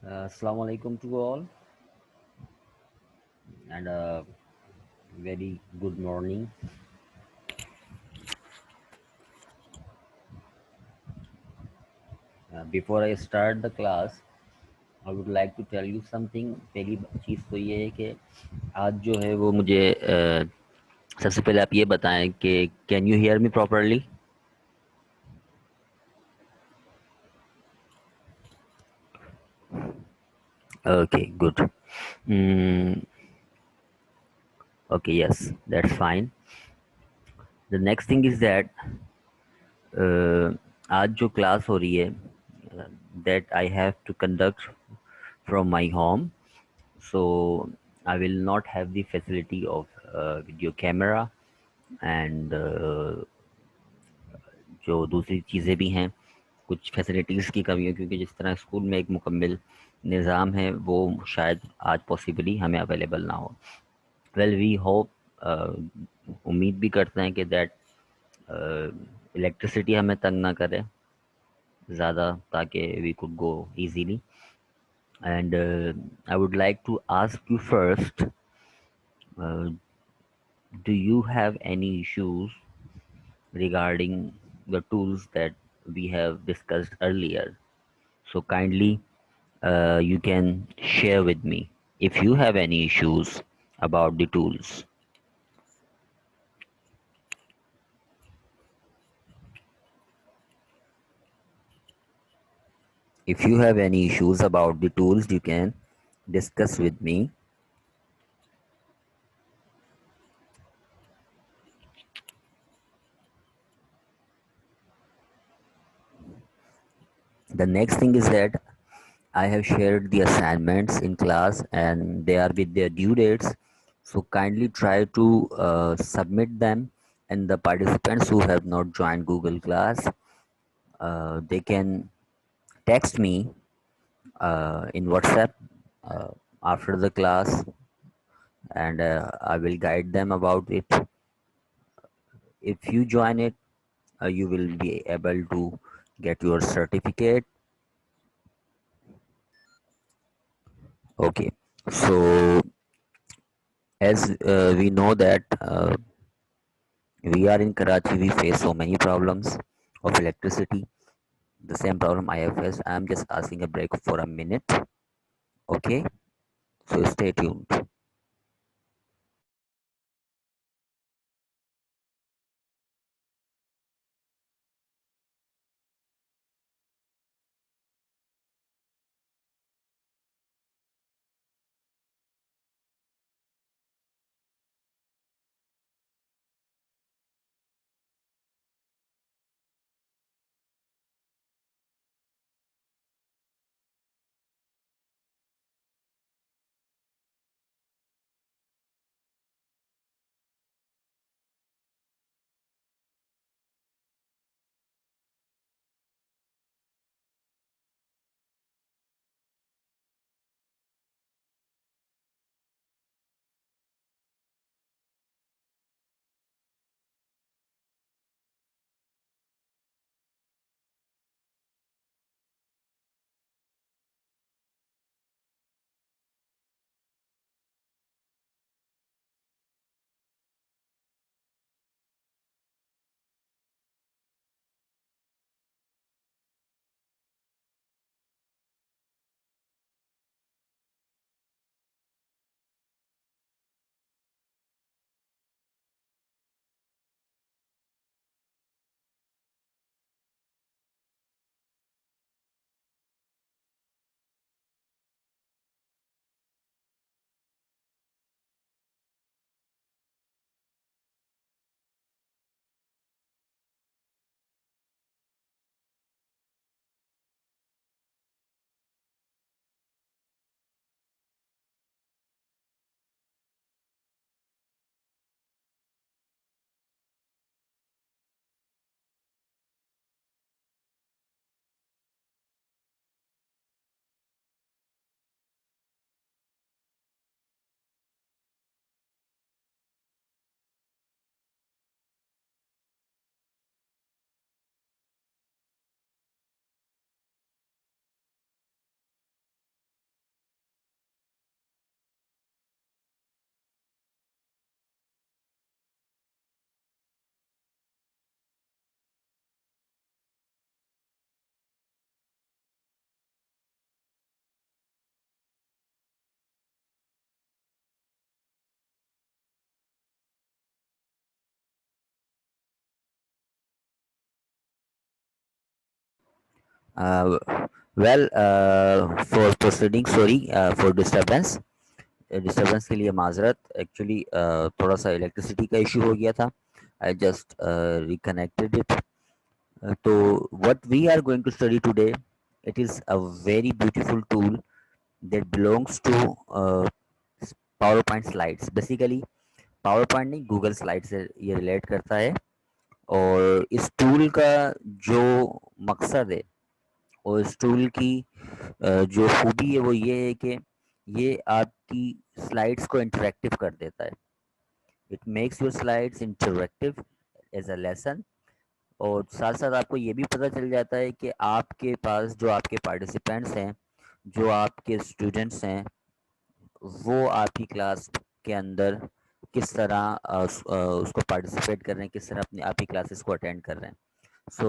Assalamu alaikum to all, and very good morning. Before I start the class, I would like to tell you something. पहली चीज़ तो ये है कि आज जो है वो मुझे सबसे पहले आप ये बताएं कि can you hear me properly? Okay, good. Mm, okay, yes, that's fine. The next thing is that आज जो क्लास हो रही है that I have to conduct from my home. So I will not have the facility of video camera and जो दूसरी चीज़ें भी हैं, कुछ फैसिलिटीज़ की कमी है क्योंकि जिस तरह स्कूल में एक मुकम्मल निज़ाम है वो शायद आज पॉसिबली हमें अवेलेबल ना हो। वेल वी होप, उम्मीद भी करते हैं कि दैट इलेक्ट्रिसिटी हमें तंग ना करे ज़्यादा, ताकि we could go easily. And I would like to ask you first, do you have any issues regarding the tools that we have discussed earlier? So kindly, you can share with me if you have any issues about the tools. If you have any issues about the tools, you can discuss with me. The next thing is that I have shared the assignments in class and they are with their due dates. So kindly try to submit them. And the participants who have not joined Google Class, they can text me in WhatsApp uh, after the class, and I will guide them about it. If you join it, you will be able to get your certificate. Okay, so as we know that we are in Karachi, we face so many problems of electricity. The same problem I have faced. I am just asking a break for a minute. Okay, so stay tuned. Uh, for proceeding, sorry for disturbance. Disturbance के लिए माजरत actually थोड़ा सा electricity का issue हो गया था. I just reconnected it. तो what we are going to study today, it is a very beautiful tool that belongs to PowerPoint slides. Basically PowerPoint नहीं, गूगल स्लाइड से ये रिलेट करता है. और इस टूल का जो मकसद है और इस टूल की जो खूबी है वो ये है कि ये आपकी स्लाइड्स को इंटरेक्टिव कर देता है. It makes your slides interactive as a lesson. और साथ साथ आपको ये भी पता चल जाता है कि आपके पास जो आपके पार्टिसिपेंट्स हैं, जो आपके स्टूडेंट्स हैं, वो आपकी क्लास के अंदर किस तरह उसको पार्टिसिपेट कर रहे हैं, किस तरह अपनी आपकी क्लासेस को अटेंड कर रहे हैं. So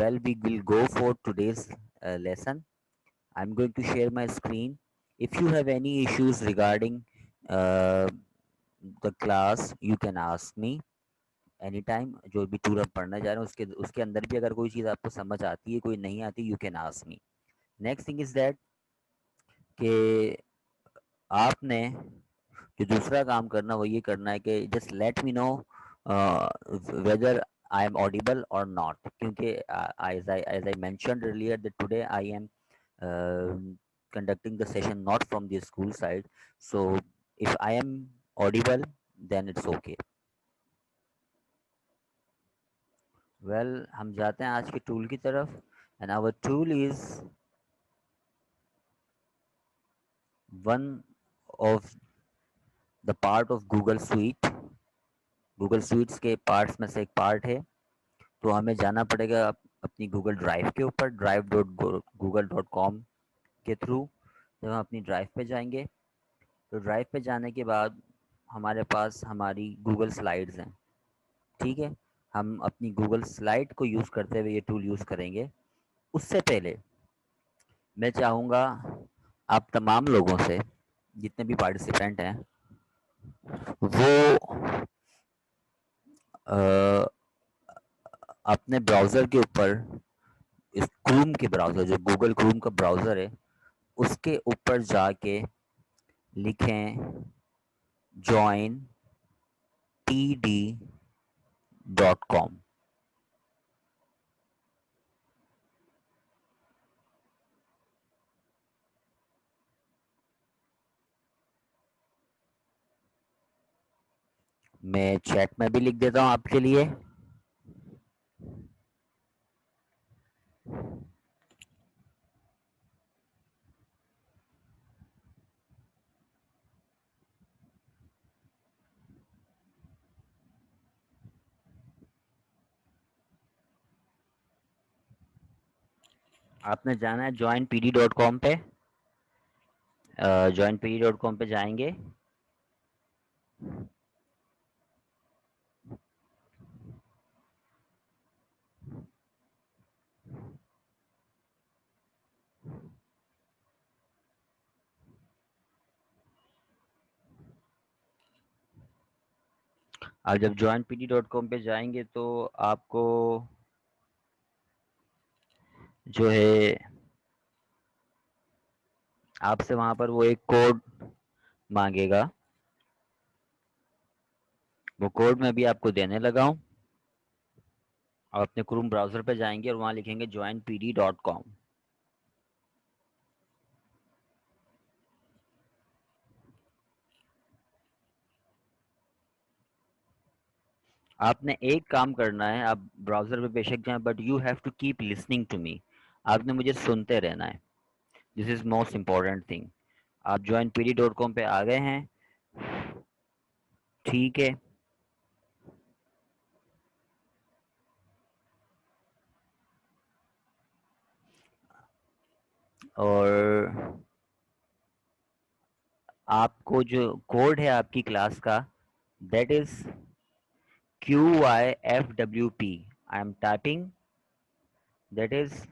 well we will go for today's lesson. I'm going to share my screen. If you have any issues regarding uh, the class, you can ask me anytime. जो भी टूर हम पढ़ने जा रहे हैं उसके उसके अंदर भी अगर कोई चीज़ आपको समझ आती है, कोई नहीं आती, you can ask me. Next thing is that कि आपने जो दूसरा काम करना वो ये करना है कि just let me know whether I am audible और नॉट. क्योंकि as I mentioned earlier that today I am conducting the session not from the school side. So if I am audible, then it's okay. Well, हम जाते हैं आज के tool की तरफ. And our tool is one of the part of Google Suite. Google Suites के parts में से एक पार्ट है. तो हमें जाना पड़ेगा अपनी गूगल ड्राइव के ऊपर, drive.google.com के थ्रू. जब हम अपनी ड्राइव पे जाएंगे तो ड्राइव पे जाने के बाद हमारे पास हमारी गूगल स्लाइड्स हैं. ठीक है, हम अपनी गूगल स्लाइड को यूज़ करते हुए ये टूल यूज़ करेंगे. उससे पहले मैं चाहूँगा आप तमाम लोगों से, जितने भी पार्टिसिपेंट हैं, वो अ, अपने ब्राउज़र के ऊपर, इस क्रूम के ब्राउज़र, जो गूगल क्रूम का ब्राउज़र है, उसके ऊपर जाके लिखें jointd.com. मैं चैट में भी लिख देता हूँ आपके लिए. आपने जाना है jointpd.com पे. jointpd.com पे जाएंगे. आप जब jointpd.com पे जाएंगे तो आपको जो है, आपसे वहाँ पर वो एक कोड मांगेगा. वो कोड मैं भी आपको देने लगा हूँ. आप अपने क्रोम ब्राउज़र पे जाएंगे और वहाँ लिखेंगे jointpd.com. आपने एक काम करना है, आप ब्राउज़र पे बेशक जाएं, but you have to keep listening to me. आपने मुझे सुनते रहना है. This is most important thing. आप jointpd.com पे आ गए हैं, ठीक है. और आपको जो कोड है आपकी क्लास का, that is QYFWP. I am typing. That is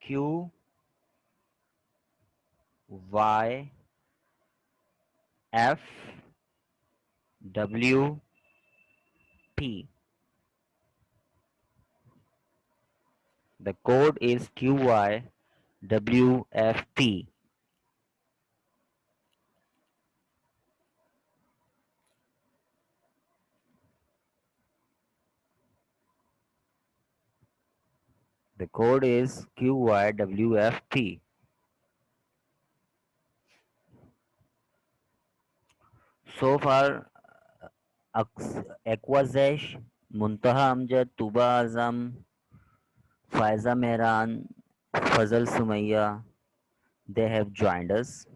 QYFWP. The code is QYWFP. The code is QYWFP. So far, Aquazesh, Muntaha Amjad, Tuba Azam, Faiza Mehran, Fazal Sumaya, they have joined us.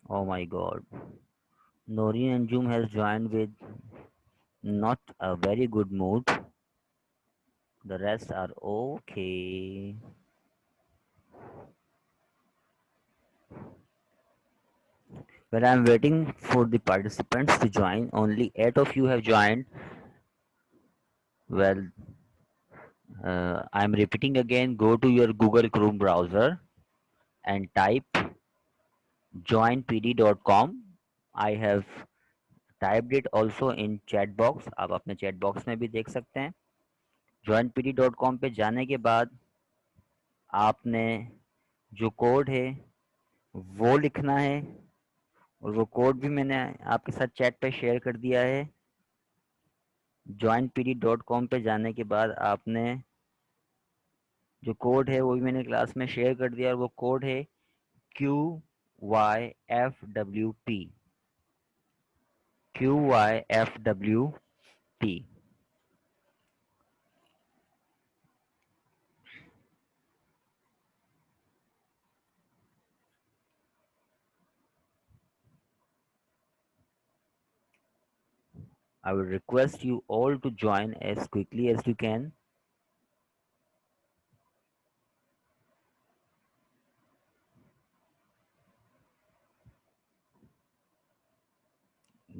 Oh my god. Noreen Anjum has joined with not a very good mood. The rest are okay. But I'm waiting for the participants to join. Only 8 of you have joined. Well, I'm repeating again. Go to your Google Chrome browser and type joinpd.com. I have typed it also in chat box. आप अपने chat box में भी देख सकते हैं. joinpd.com पे जाने के बाद आपने जो कोड है वो लिखना है और वो कोड भी मैंने आपके साथ चैट पे शेयर कर दिया है. joinpd.com पे जाने के बाद आपने जो कोड है वो भी मैंने क्लास में शेयर कर दिया और वो कोड है QYFWP. QYFWP. I would request you all to join as quickly as you can.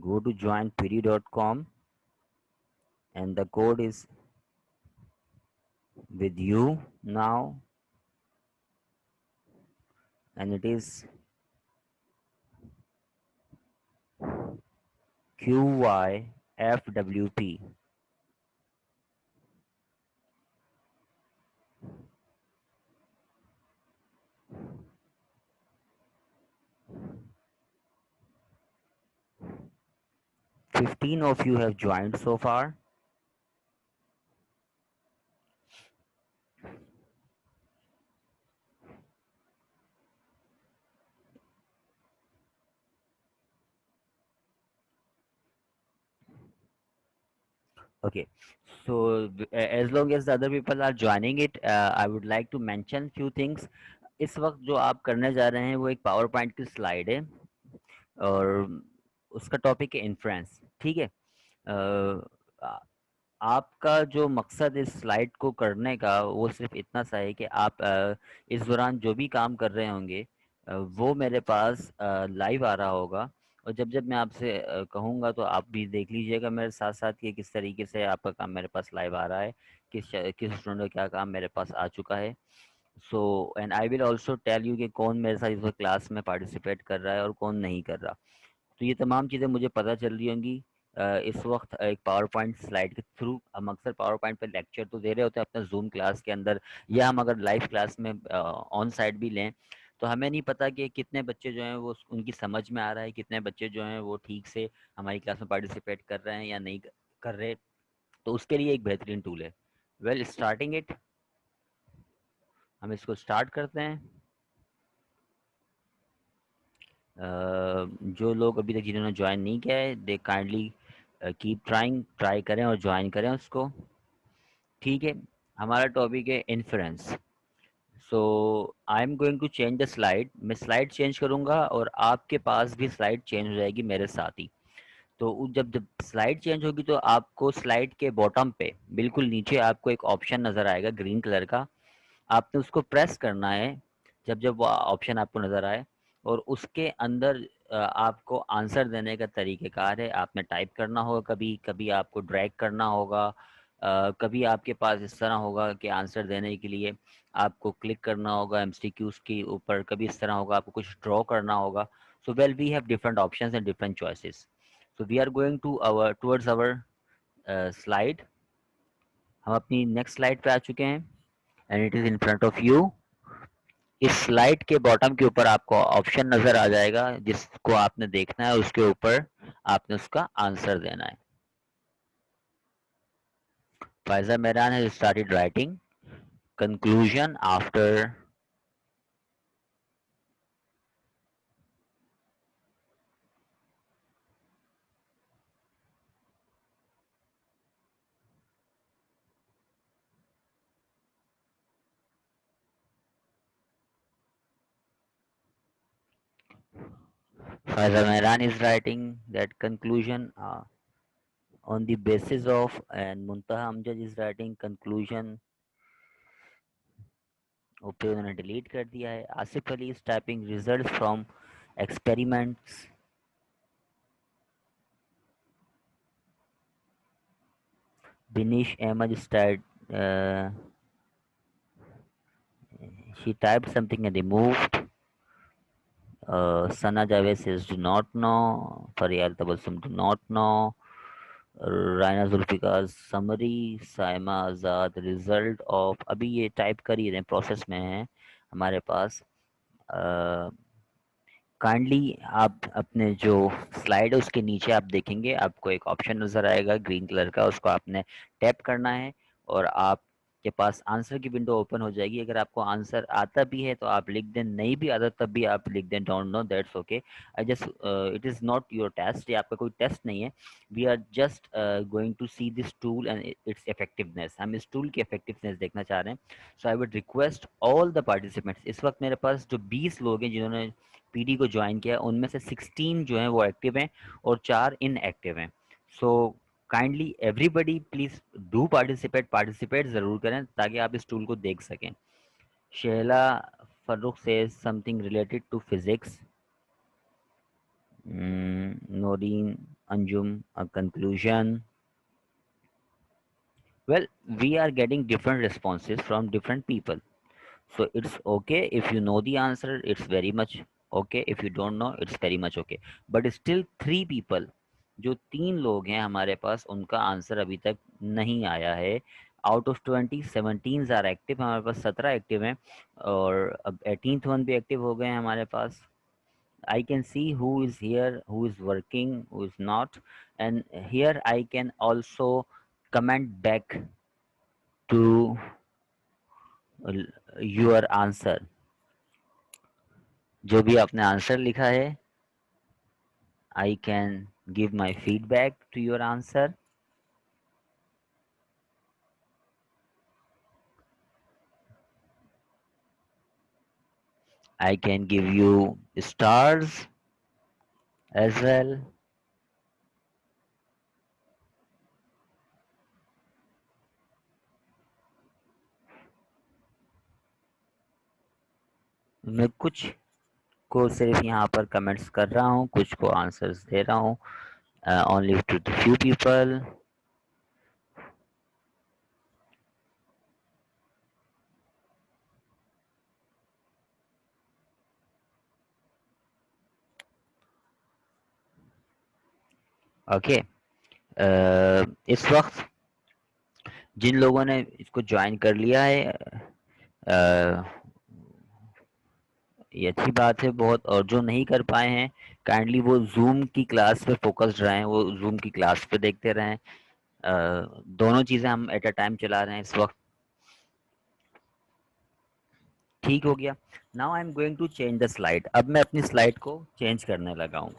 Go to joinpd.com and the code is with you now, and it is QYFWP. 15 of you have joined so far. Okay, so as long as the other people are joining it, I would like to mention few things. इस वक्त जो आप करने जा रहे हैं वो एक पावर पॉइंट की स्लाइड है और उसका टॉपिक है इन्फ्रेंस. ठीक है. आ- आपका जो मकसद इस स्लाइड को करने का वो सिर्फ इतना सा है कि आप इस दौरान जो भी काम कर रहे होंगे वो मेरे पास लाइव आ रहा होगा. और जब जब मैं आपसे कहूँगा तो आप भी देख लीजिएगा मेरे साथ साथ कि किस तरीके से आपका काम मेरे पास लाइव आ रहा है, किस स्टूडेंट का क्या काम मेरे पास आ चुका है. So and I will also tell you कि कौन मेरे साथ इस वक्त क्लास में पार्टिसिपेट कर रहा है और कौन नहीं कर रहा. तो ये तमाम चीज़ें मुझे पता चल रही होंगी इस वक्त एक पावर पॉइंट स्लाइड के थ्रू. हम अक्सर पावर पॉइंट पर लेक्चर तो दे रहे होते हैं अपने जूम क्लास के अंदर, या हम अगर लाइव क्लास में ऑन साइड भी लें तो हमें नहीं पता कि कितने बच्चे जो हैं वो उनकी समझ में आ रहा है, कितने बच्चे जो हैं वो ठीक से हमारी क्लास में पार्टिसिपेट कर रहे हैं या नहीं कर रहे. तो उसके लिए एक बेहतरीन टूल है. Well, starting it. हम इसको स्टार्ट करते हैं. जो लोग अभी तक जिन्होंने ज्वाइन नहीं किया है दे काइंडली कीप ट्राइंग, ट्राई करें और ज्वाइन करें उसको. ठीक है. हमारा टॉपिक है inference. So I am going to change the slide. मैं स्लाइड चेंज करूंगा और आपके पास भी स्लाइड चेंज हो जाएगी मेरे साथ ही. तो जब जब स्लाइड चेंज होगी तो आपको स्लाइड के बॉटम पे बिल्कुल नीचे आपको एक ऑप्शन नज़र आएगा ग्रीन कलर का. आपने उसको प्रेस करना है जब जब वो ऑप्शन आपको नज़र आए और उसके अंदर आपको आंसर देने का तरीक़ेकार है। आपने टाइप करना होगा, कभी कभी आपको ड्रैग करना होगा, कभी आपके पास इस तरह होगा कि आंसर देने के लिए आपको क्लिक करना होगा एमसीक्यूज के ऊपर, कभी इस तरह होगा आपको कुछ ड्रॉ करना होगा। So well we have different options and different choices. So we are going to our towards our slide. हम अपनी नेक्स्ट स्लाइड पे आ चुके हैं and it is in front of you. इस स्लाइड के बॉटम के ऊपर आपको ऑप्शन नज़र आ जाएगा जिसको आपने देखना है, उसके ऊपर आपने उसका आंसर देना है। Faiza Mehran has started writing conclusion after Faiza Mehran is writing that conclusion on the basis of, and Muntaha Amjad is writing conclusion। ऊपर उन्होंने डिलीट कर दिया है। Asif Ali is typing result from experiments. Binish Ahmad started, she typed something and removed। Sana Javed says do not know। Faryal Tabassum do not know। Raina Zulfikar summary. Saima Azad result of, अभी ये type कर ही रहे हैं, प्रोसेस में है हमारे पास। काइंडली आप अपने जो स्लाइड है उसके नीचे आप देखेंगे आपको एक ऑप्शन नज़र आएगा ग्रीन कलर का, उसको आपने टैप करना है और आपके पास आंसर की विंडो ओपन हो जाएगी। अगर आपको आंसर आता भी है तो आप लिख दें, नहीं भी आता तब भी आप लिख दें don't know, that's okay. I just, it is not your test, ये आपका कोई टेस्ट नहीं है। We are just going to see this tool and its effectiveness, हम इस टूल की इफेक्टिवनेस देखना चाह रहे हैं। So I would request all the participants, इस वक्त मेरे पास जो 20 लोग हैं जिन्होंने पीडी को ज्वाइन किया, उनमें से 16 जो हैं वो एक्टिव हैं और 4 इनएक्टिव हैं। So kindly everybody please do participate, participate ज़रूर करें ताकि आप इस टूल को देख सकें। शेला फर्रुख से something related to physics. Noreen Anjum a conclusion। Well, we are getting different responses from different people. So it's okay if you know the answer, it's very much okay if you don't know, it's very much okay। But still 3 people, जो 3 लोग हैं हमारे पास, उनका answer अभी तक नहीं आया है। आउट ऑफ 20 17 आर एक्टिव, हमारे पास 17 एक्टिव हैं और अब 18th वन भी एक्टिव हो गए हैं हमारे पास। I can see who is here, who is working, who is not, and here I can also comment back to your answer। जो भी आपने आंसर लिखा है, I can give my feedback to your answer। I can give you stars as well। मैं कुछ को सिर्फ यहाँ पर कमेंट्स कर रहा हूँ, कुछ को आंसर्स दे रहा हूँ। Only to the few people. Okay, इस वक्त जिन लोगों ने इसको ज्वाइन कर लिया है, ये अच्छी बात है बहुत, और जो नहीं कर पाए हैं काइंडली वो जूम की क्लास पे फोकस्ड रहें, वो जूम की क्लास पे देखते रहें। दोनों चीज़ें हम एट अ टाइम चला रहे हैं इस वक्त। ठीक हो गया। Now I am going to change the slide. अब मैं अपनी स्लाइड को चेंज करने लगा हूँ।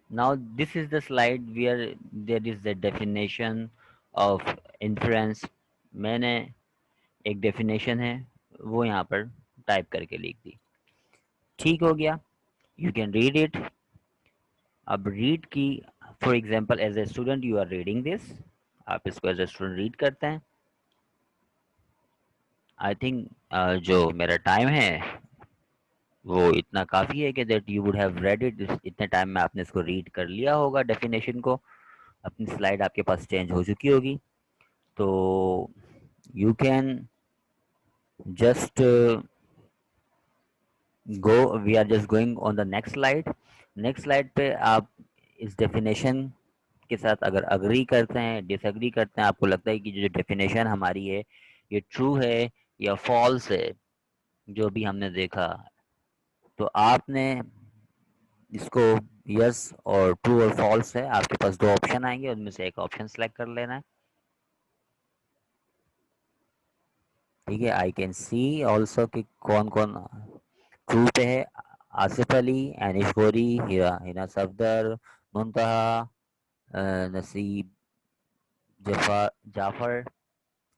Now this is the slide where there is the definition of influence. मैंने एक डेफिनेशन है वो यहाँ पर टाइप करके लिख दी। ठीक हो गया, यू कैन रीड इट। अब रीड की, for example as a student you are reading this, आप इसको एज ए स्टूडेंट रीड करते हैं। आई थिंक जो मेरा टाइम है वो इतना काफ़ी है कि that you would have read it, इतने टाइम में आपने इसको रीड कर लिया होगा डेफिनेशन को। अपनी स्लाइड आपके पास चेंज हो चुकी होगी, तो you can just go, we are just going on the next slide. Next slide पे आप इस डेफिनेशन के साथ अगर अग्री करते हैं, डिसएग्री करते हैं, आपको लगता है कि जो डेफिनेशन हमारी है ये ट्रू है या फॉल्स है, जो भी हमने देखा, तो आपने इसको यस और ट्रू और फॉल्स है, आपके पास दो ऑप्शन आएंगे, उनमें से एक ऑप्शन सेलेक्ट कर लेना है। ठीक है, आई कैन सी ऑल्सो कि कौन कौन ट्रू पे है। आसिफ अली, एनिश गोरी, हिना सफदर, मुंतहा, नसीब, जाफर,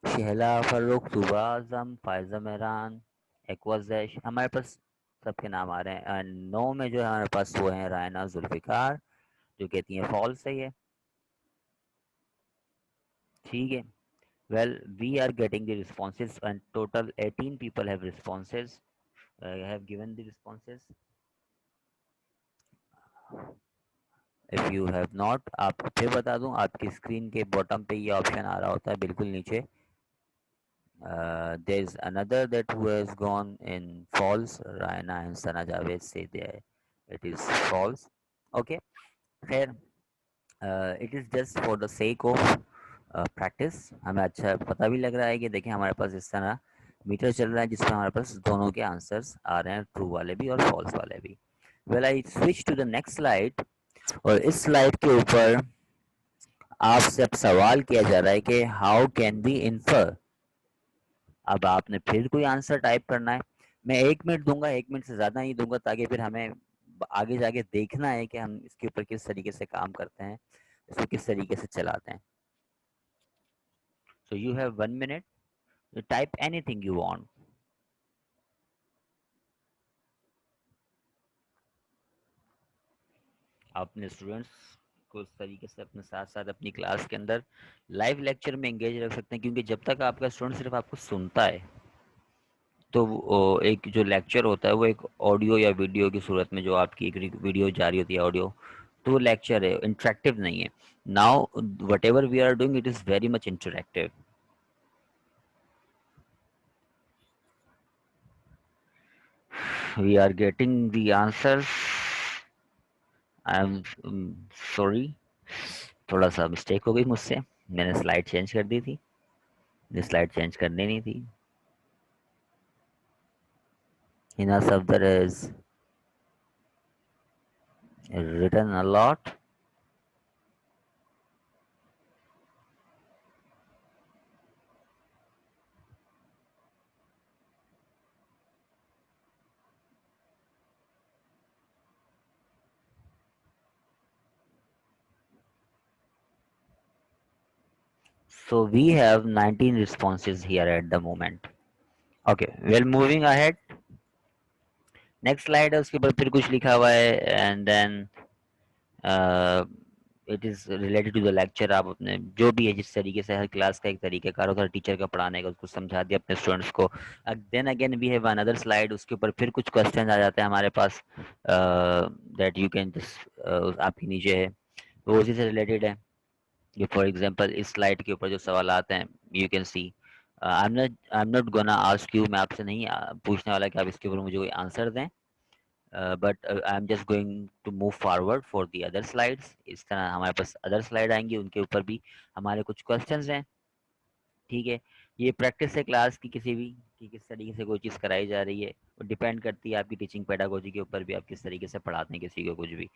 शहला फर्रुख, सुबह आजम, फायजा मेहरान, एक्वाजैश, हमारे पास सबके नाम आ रहे हैं। नो में जो है हमारे पास वो है रायना जुल्फिकार, जो कहती हैं फॉल्स है ये। ठीक है, well, we are getting the responses and total 18 people have responses, have given the responses. if you have not, आपको फिर बता दूं, आपकी स्क्रीन के बॉटम पे ये ऑप्शन आ रहा होता है बिल्कुल नीचे। there is another that who has gone in false. Raina and Sana Javed say there it is false. Okay, खैर, it is just for the sake of practice. हमें अच्छा पता भी लग रहा है कि देखिए हमारे पास इस तरह मीटर चल रहा है जिसमें हमारे पास दोनों के आंसर्स आ रहे हैं, ट्रू वाले भी और फॉल्स वाले भी। Well, I switch to the next slide, और इस स्लाइड के ऊपर आपसे अब सवाल किया जा रहा है कि हाउ कैन बी इन्फर। अब आपने फिर कोई आंसर टाइप करना है। मैं 1 मिनट दूंगा, 1 मिनट से ज़्यादा नहीं दूंगा, ताकि फिर हमें आगे जाके देखना है कि हम इसके ऊपर किस तरीके से काम करते हैं, इसको किस तरीके से चलाते हैं। So you have 1 minute, type anything you want. आप अपने स्टूडेंट्स को इस तरीके से अपने साथ साथ अपनी क्लास के अंदर लाइव लेक्चर में एंगेज रख सकते हैं, क्योंकि जब तक आपका स्टूडेंट सिर्फ आपको सुनता है, तो एक जो लेक्चर होता है वो एक ऑडियो या वीडियो की सूरत में जो आपकी एक वीडियो जारी होती है ऑडियो, तो वो लेक्चर है, इंटरेक्टिव नहीं है। Now whatever we are doing, it is very much interactive. We are getting the answers. I am sorry, थोड़ा सा मिस्टेक हो गई मुझसे, मैंने स्लाइड चेंज कर दी थी, ये स्लाइड चेंज करनी नहीं थी। Hina Safdar has written a lot. So we have 19 responses here at the moment. Okay, well, moving ahead. Next slide है, उसके ऊपर फिर कुछ लिखा हुआ है, and then it is related to the lecture. आप अपने जो भी है, जिस तरीके से हर क्लास का एक तरीकेकार होता है टीचर का पढ़ाने का, उसको समझा दिया अपने स्टूडेंट्स को। Then again we have another slide, उसके ऊपर फिर कुछ क्वेश्चन आ जाते हैं हमारे पास, दैट यू कैन जस्ट, आपके नीचे है, तो उसी से रिलेटेड है। ये फॉर एग्जांपल इस स्लाइड के ऊपर जो सवाल आते हैं, you can C, I am not gonna ask you, मैं आपसे नहीं पूछने वाला कि आप इसके ऊपर मुझे कोई आंसर दें, but I am just going to move forward for the other slides. इस तरह हमारे पास अदर स्लाइड आएंगी, उनके ऊपर भी हमारे कुछ क्वेश्चंस हैं। ठीक है, ये प्रैक्टिस है क्लास की, किसी भी कि किस तरीके से कोई चीज़ कराई जा रही है, वो डिपेंड करती है आपकी टीचिंग पेडागोजी के ऊपर भी, आप किस तरीके से पढ़ाते हैं किसी को कुछ भी।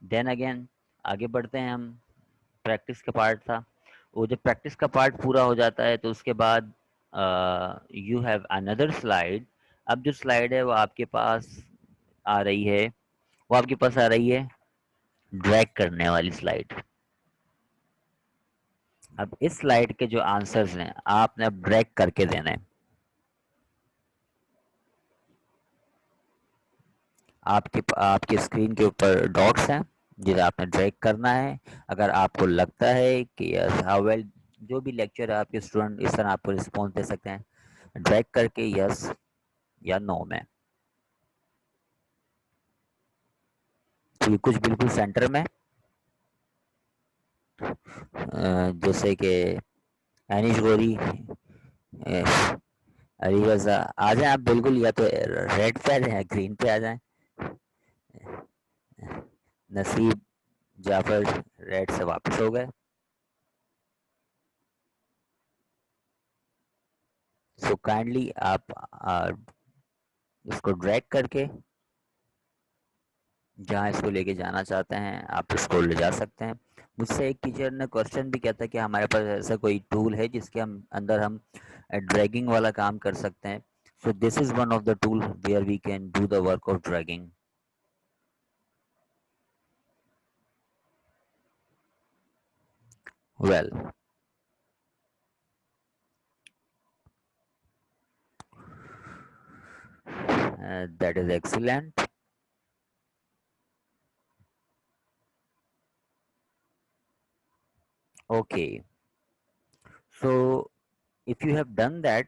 देन अगेन आगे बढ़ते हैं हम। प्रैक्टिस का पार्ट था, वो जब प्रैक्टिस का पार्ट पूरा हो जाता है तो उसके बाद यू हैव अनदर स्लाइड। अब जो स्लाइड है वो आपके पास आ रही है, वो आपके पास आ रही है ड्रैग करने वाली स्लाइड। अब इस स्लाइड के जो आंसर्स हैं आपने अब ड्रैग करके देना है। आपके स्क्रीन के ऊपर डॉट्स हैं जिन्हें आपने ड्रैग करना है। अगर आपको लगता है कि यस हाउ वेल, जो भी लेक्चर है आपके स्टूडेंट इस तरह आपको रिस्पॉन्स दे सकते हैं, ड्रैग करके यस या नो में। तो ये कुछ बिल्कुल सेंटर में, जैसे कि एनिश गोरी, अली रजा, आ जाए आप बिल्कुल, या तो रेड पे आ जाए या ग्रीन पे आ जाए। नसीब जाफर रेड से वापस हो गए। सो काइंडली आप इसको ड्रैग करके जहाँ इसको लेके जाना चाहते हैं आप इसको ले जा सकते हैं। मुझसे एक टीचर ने क्वेश्चन भी किया था कि हमारे पास ऐसा कोई टूल है जिसके हम अंदर हम ड्रैगिंग वाला काम कर सकते हैं। So this is one of the tool where we can do the work of dragging. Well, that is excellent. Okay, so if you have done that,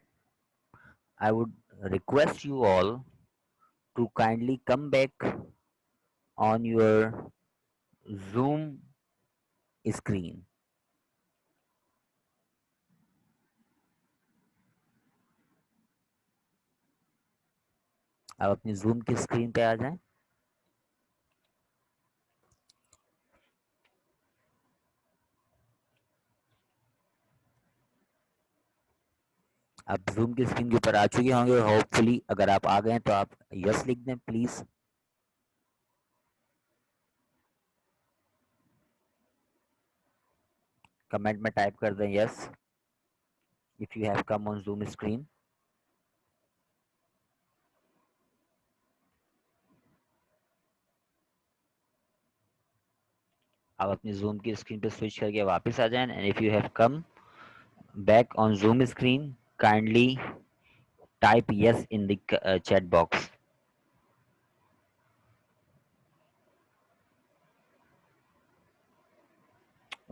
I would request you all to kindly come back on your Zoom screen। आप अपनी Zoom की screen पे आ जाएं। आप Zoom की screen के ऊपर आ चुके होंगे होपफुली। अगर आप आ गए हैं तो आप यस लिख दें प्लीज। कमेंट में टाइप कर दें yes if you have come on Zoom screen. आप अपनी Zoom की स्क्रीन पे स्विच करके वापस आ जाएं and if you have come back on Zoom screen, kindly type yes in the chat box।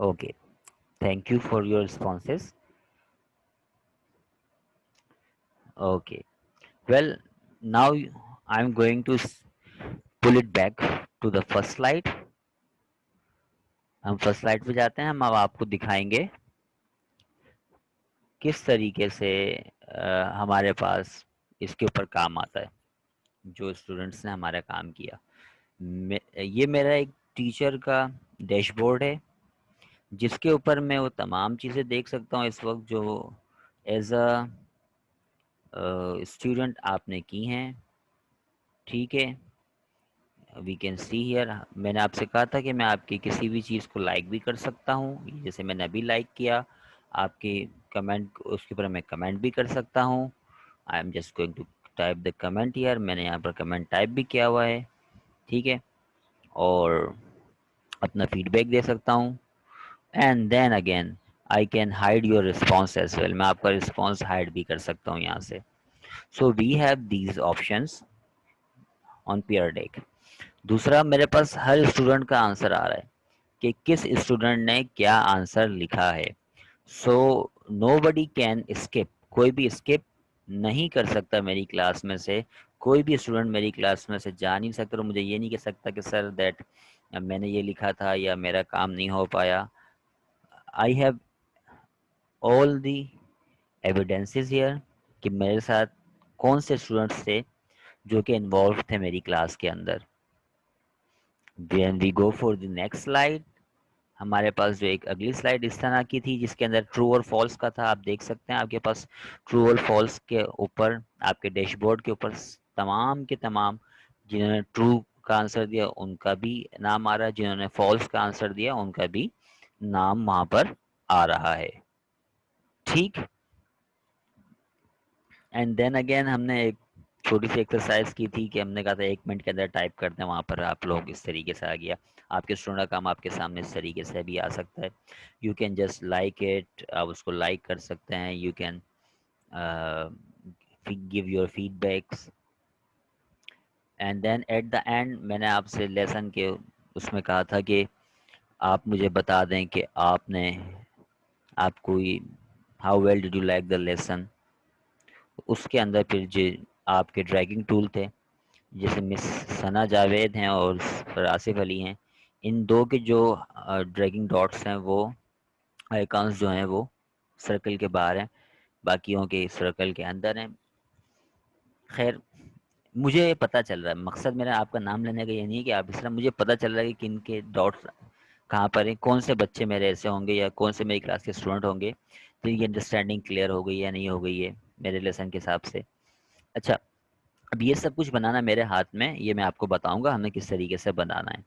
Okay, thank you for your responses। Okay, well, now I'm going to pull it back to the first slide। हम first slide पे जाते हैं। हम अब आपको दिखाएंगे किस तरीके से हमारे पास इसके ऊपर काम आता है, जो स्टूडेंट्स ने हमारा काम किया। ये मेरा एक टीचर का डैशबोर्ड है जिसके ऊपर मैं वो तमाम चीज़ें देख सकता हूँ इस वक्त जो एज अ स्टूडेंट आपने की हैं। ठीक है, वी कैन सी हियर। मैंने आपसे कहा था कि मैं आपकी किसी भी चीज़ को लाइक भी कर सकता हूँ, जैसे मैंने अभी लाइक किया आपके कमेंट, उसके ऊपर मैं कमेंट भी कर सकता हूँ। I am just going to type the comment here. मैंने यहाँ पर कमेंट टाइप भी किया हुआ है। ठीक है, और अपना फीडबैक दे सकता हूँ। And then again I can hide your response as well. मैं आपका रिस्पॉन्स हाइड भी कर सकता हूँ यहाँ से। So we have these options on Pear Deck. दूसरा, मेरे पास हर स्टूडेंट का आंसर आ रहा है कि किस स्टूडेंट ने क्या आंसर लिखा है। So nobody can skip. कोई भी स्किप नहीं कर सकता मेरी क्लास में से। कोई भी स्टूडेंट मेरी क्लास में से जा नहीं सकता और मुझे ये नहीं कह सकता कि सर दैट मैंने ये लिखा था या मेरा काम नहीं हो पाया। I have all the evidences here कि मेरे साथ कौन से स्टूडेंट्स थे जो कि इन्वॉल्व थे मेरी क्लास के अंदर। When we go for the next slide, हमारे पास जो एक अगली स्लाइड इस तरह की थी जिसके अंदर ट्रू और फॉल्स का था। आप देख सकते हैं आपके पास ट्रू और फॉल्स के ऊपर आपके डैशबोर्ड के ऊपर तमाम के तमाम जिन्होंने ट्रू का आंसर दिया उनका भी नाम आ रहा है, जिन्होंने फॉल्स का आंसर दिया उनका भी नाम वहां पर आ रहा है। ठीक, एंड देन अगेन हमने एक छोटी सी एक्सरसाइज की थी कि हमने कहा था 1 मिनट के अंदर टाइप करते हैं। वहाँ पर आप लोग इस तरीके से आ गया। आपके स्टूडेंट का काम आपके सामने इस तरीके से भी आ सकता है। You can just like it, आप उसको लाइक कर सकते हैं। You can give your feedbacks and then at the end मैंने आपसे लेसन के उसमें कहा था कि आप मुझे बता दें कि आपने आपको how well did you like the lesson. उसके अंदर फिर जो आपके ड्रैगिंग टूल थे, जैसे मिस सना जावेद हैं और आसिफ अली हैं, इन दो के जो ड्रैगिंग डॉट्स हैं वो आइकॉन्स जो हैं वो सर्कल के बाहर हैं, बाकियों के सर्कल के अंदर हैं। खैर, मुझे ये पता चल रहा है, मकसद मेरा आपका नाम लेने का ये नहीं है कि आप इस तरह, मुझे पता चल रहा है कि किन के डॉट्स कहाँ पर हैं, कौन से बच्चे मेरे ऐसे होंगे या कौन से मेरी क्लास के स्टूडेंट होंगे। तो ये अंडरस्टैंडिंग क्लियर हो गई या नहीं हो गई है मेरे लेसन के हिसाब से। अच्छा, अब ये सब कुछ बनाना मेरे हाथ में, ये मैं आपको बताऊंगा हमें किस तरीके से बनाना है।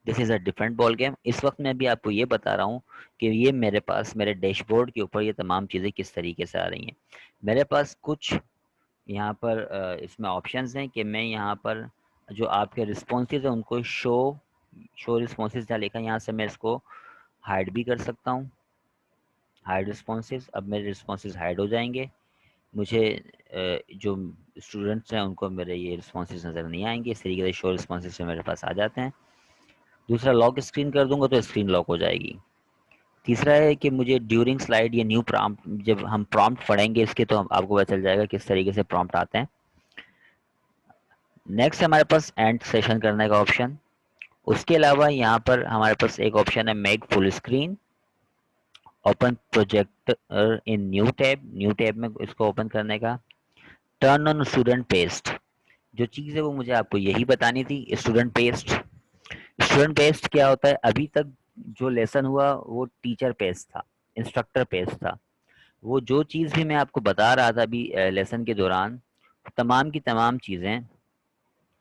This is a different ball game. इस वक्त मैं भी आपको ये बता रहा हूँ कि ये मेरे पास मेरे डैशबोर्ड के ऊपर ये तमाम चीज़ें किस तरीके से आ रही हैं। मेरे पास कुछ यहाँ पर इसमें ऑप्शंस हैं कि मैं यहाँ पर जो आपके रिस्पॉन्सेज हैं उनको शो शो रिस्पॉन्सेज जहाँ लिखा है यहाँ से मैं इसको हाइड भी कर सकता हूँ। हाइड रिस्पॉन्सेज, अब मेरे रिस्पॉन्सेज हाइड हो जाएंगे। मुझे जो स्टूडेंट्स हैं उनको मेरे ये रिस्पॉन्सेज नज़र नहीं आएंगे। इस तरीके से शो रिस्पॉन्सेज से मेरे पास आ जाते हैं। दूसरा, लॉक स्क्रीन कर दूंगा तो स्क्रीन लॉक हो जाएगी। तीसरा है कि मुझे ड्यूरिंग स्लाइड ये न्यू प्रॉम्प्ट, जब हम प्रॉम्प्ट पढ़ेंगे इसके तो आपको पता चल जाएगा किस तरीके से प्रॉम्प्ट आते हैं। नेक्स्ट हमारे पास एंड सेशन करने का ऑप्शन। उसके अलावा यहाँ पर हमारे पास एक ऑप्शन है make full screen, open projector in new tab में इसको ओपन करने का। टर्न ऑन स्टूडेंट पेस्ट, जो चीज़ है वो मुझे आपको यही बतानी थी। स्टूडेंट पेस्ट, स्टूडेंट पेस्ट क्या होता है? अभी तक जो लेसन हुआ वो टीचर पेस्ट था, इंस्ट्रक्टर पेस्ट था। वो जो चीज़ भी मैं आपको बता रहा था अभी लेसन के दौरान, तमाम की तमाम चीज़ें